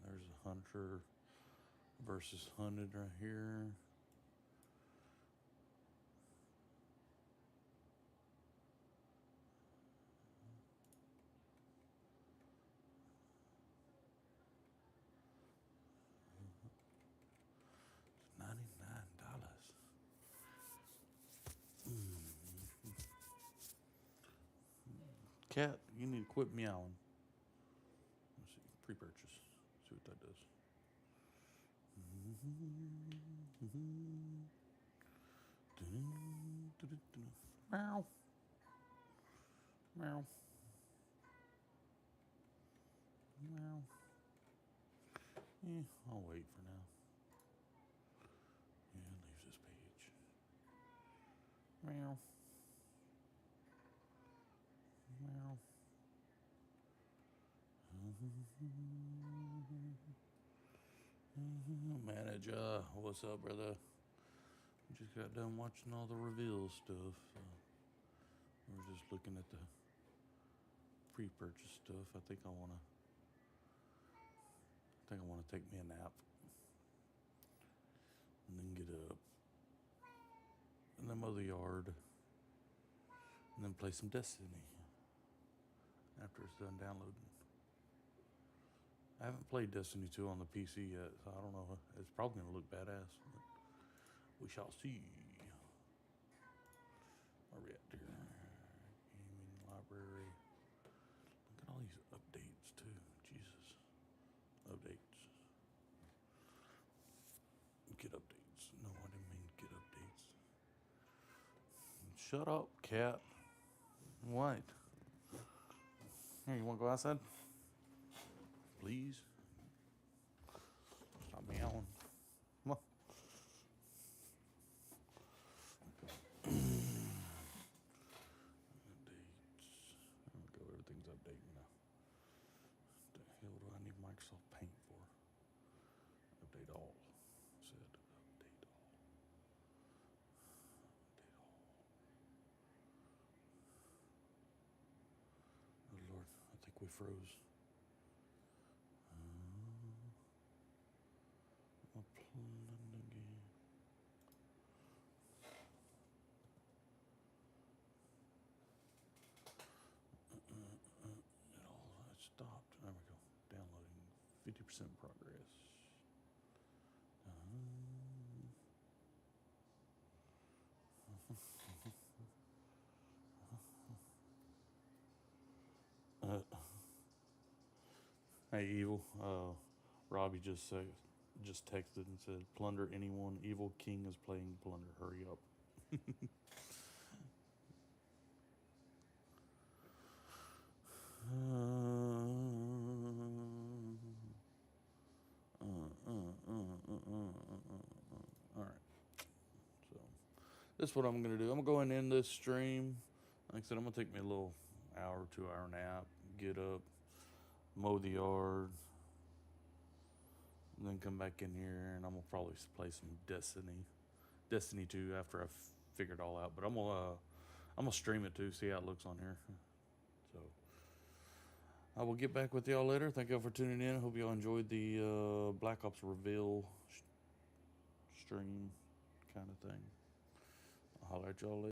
there's a Hunter versus Hunted right here. Cat, you need to quit meowing. Let's see, pre-purchase. See what that does. Meow. Meow. Meow. Yeah, I'll wait for now. Yeah, it leaves this page. Meow. Meow. Manager, what's up, brother? Just got done watching all the reveal stuff. We're just looking at the pre-purchase stuff. I think I wanna take me a nap and then get up and then mow the yard and then play some Destiny after it's done downloading. I haven't played Destiny 2 on the PC yet, so I don't know. It's probably gonna look badass. But we shall see. Where are we at here? Gaming library. Look at all these updates too. Jesus. Updates. Get updates. No, I didn't mean get updates. Shut up, cat. What? Here, you want to go outside? Please? Stop meowing. Come on. Everything's updating now. What the hell do I need Microsoft Paint for? Update all. Said update all. Update all. Oh Lord, I think we froze. It stopped. There we go. Downloading. 50% progress. Hey, Evil. Robbie just texted and said, "Plunder anyone. Evil King is playing Plunder. Hurry up." this is what I'm gonna do. I'm going in this stream. Like I said, I'm gonna take me a little hour, 2 hour nap, get up, mow the yard, and then come back in here, and I'm gonna probably play some Destiny 2 after I've figured it all out. But I'm gonna stream it too, see how it looks on here. So I will get back with y'all later. Thank y'all for tuning in. Hope y'all enjoyed the Black Ops reveal stream kind of thing. I'll holler at y'all later.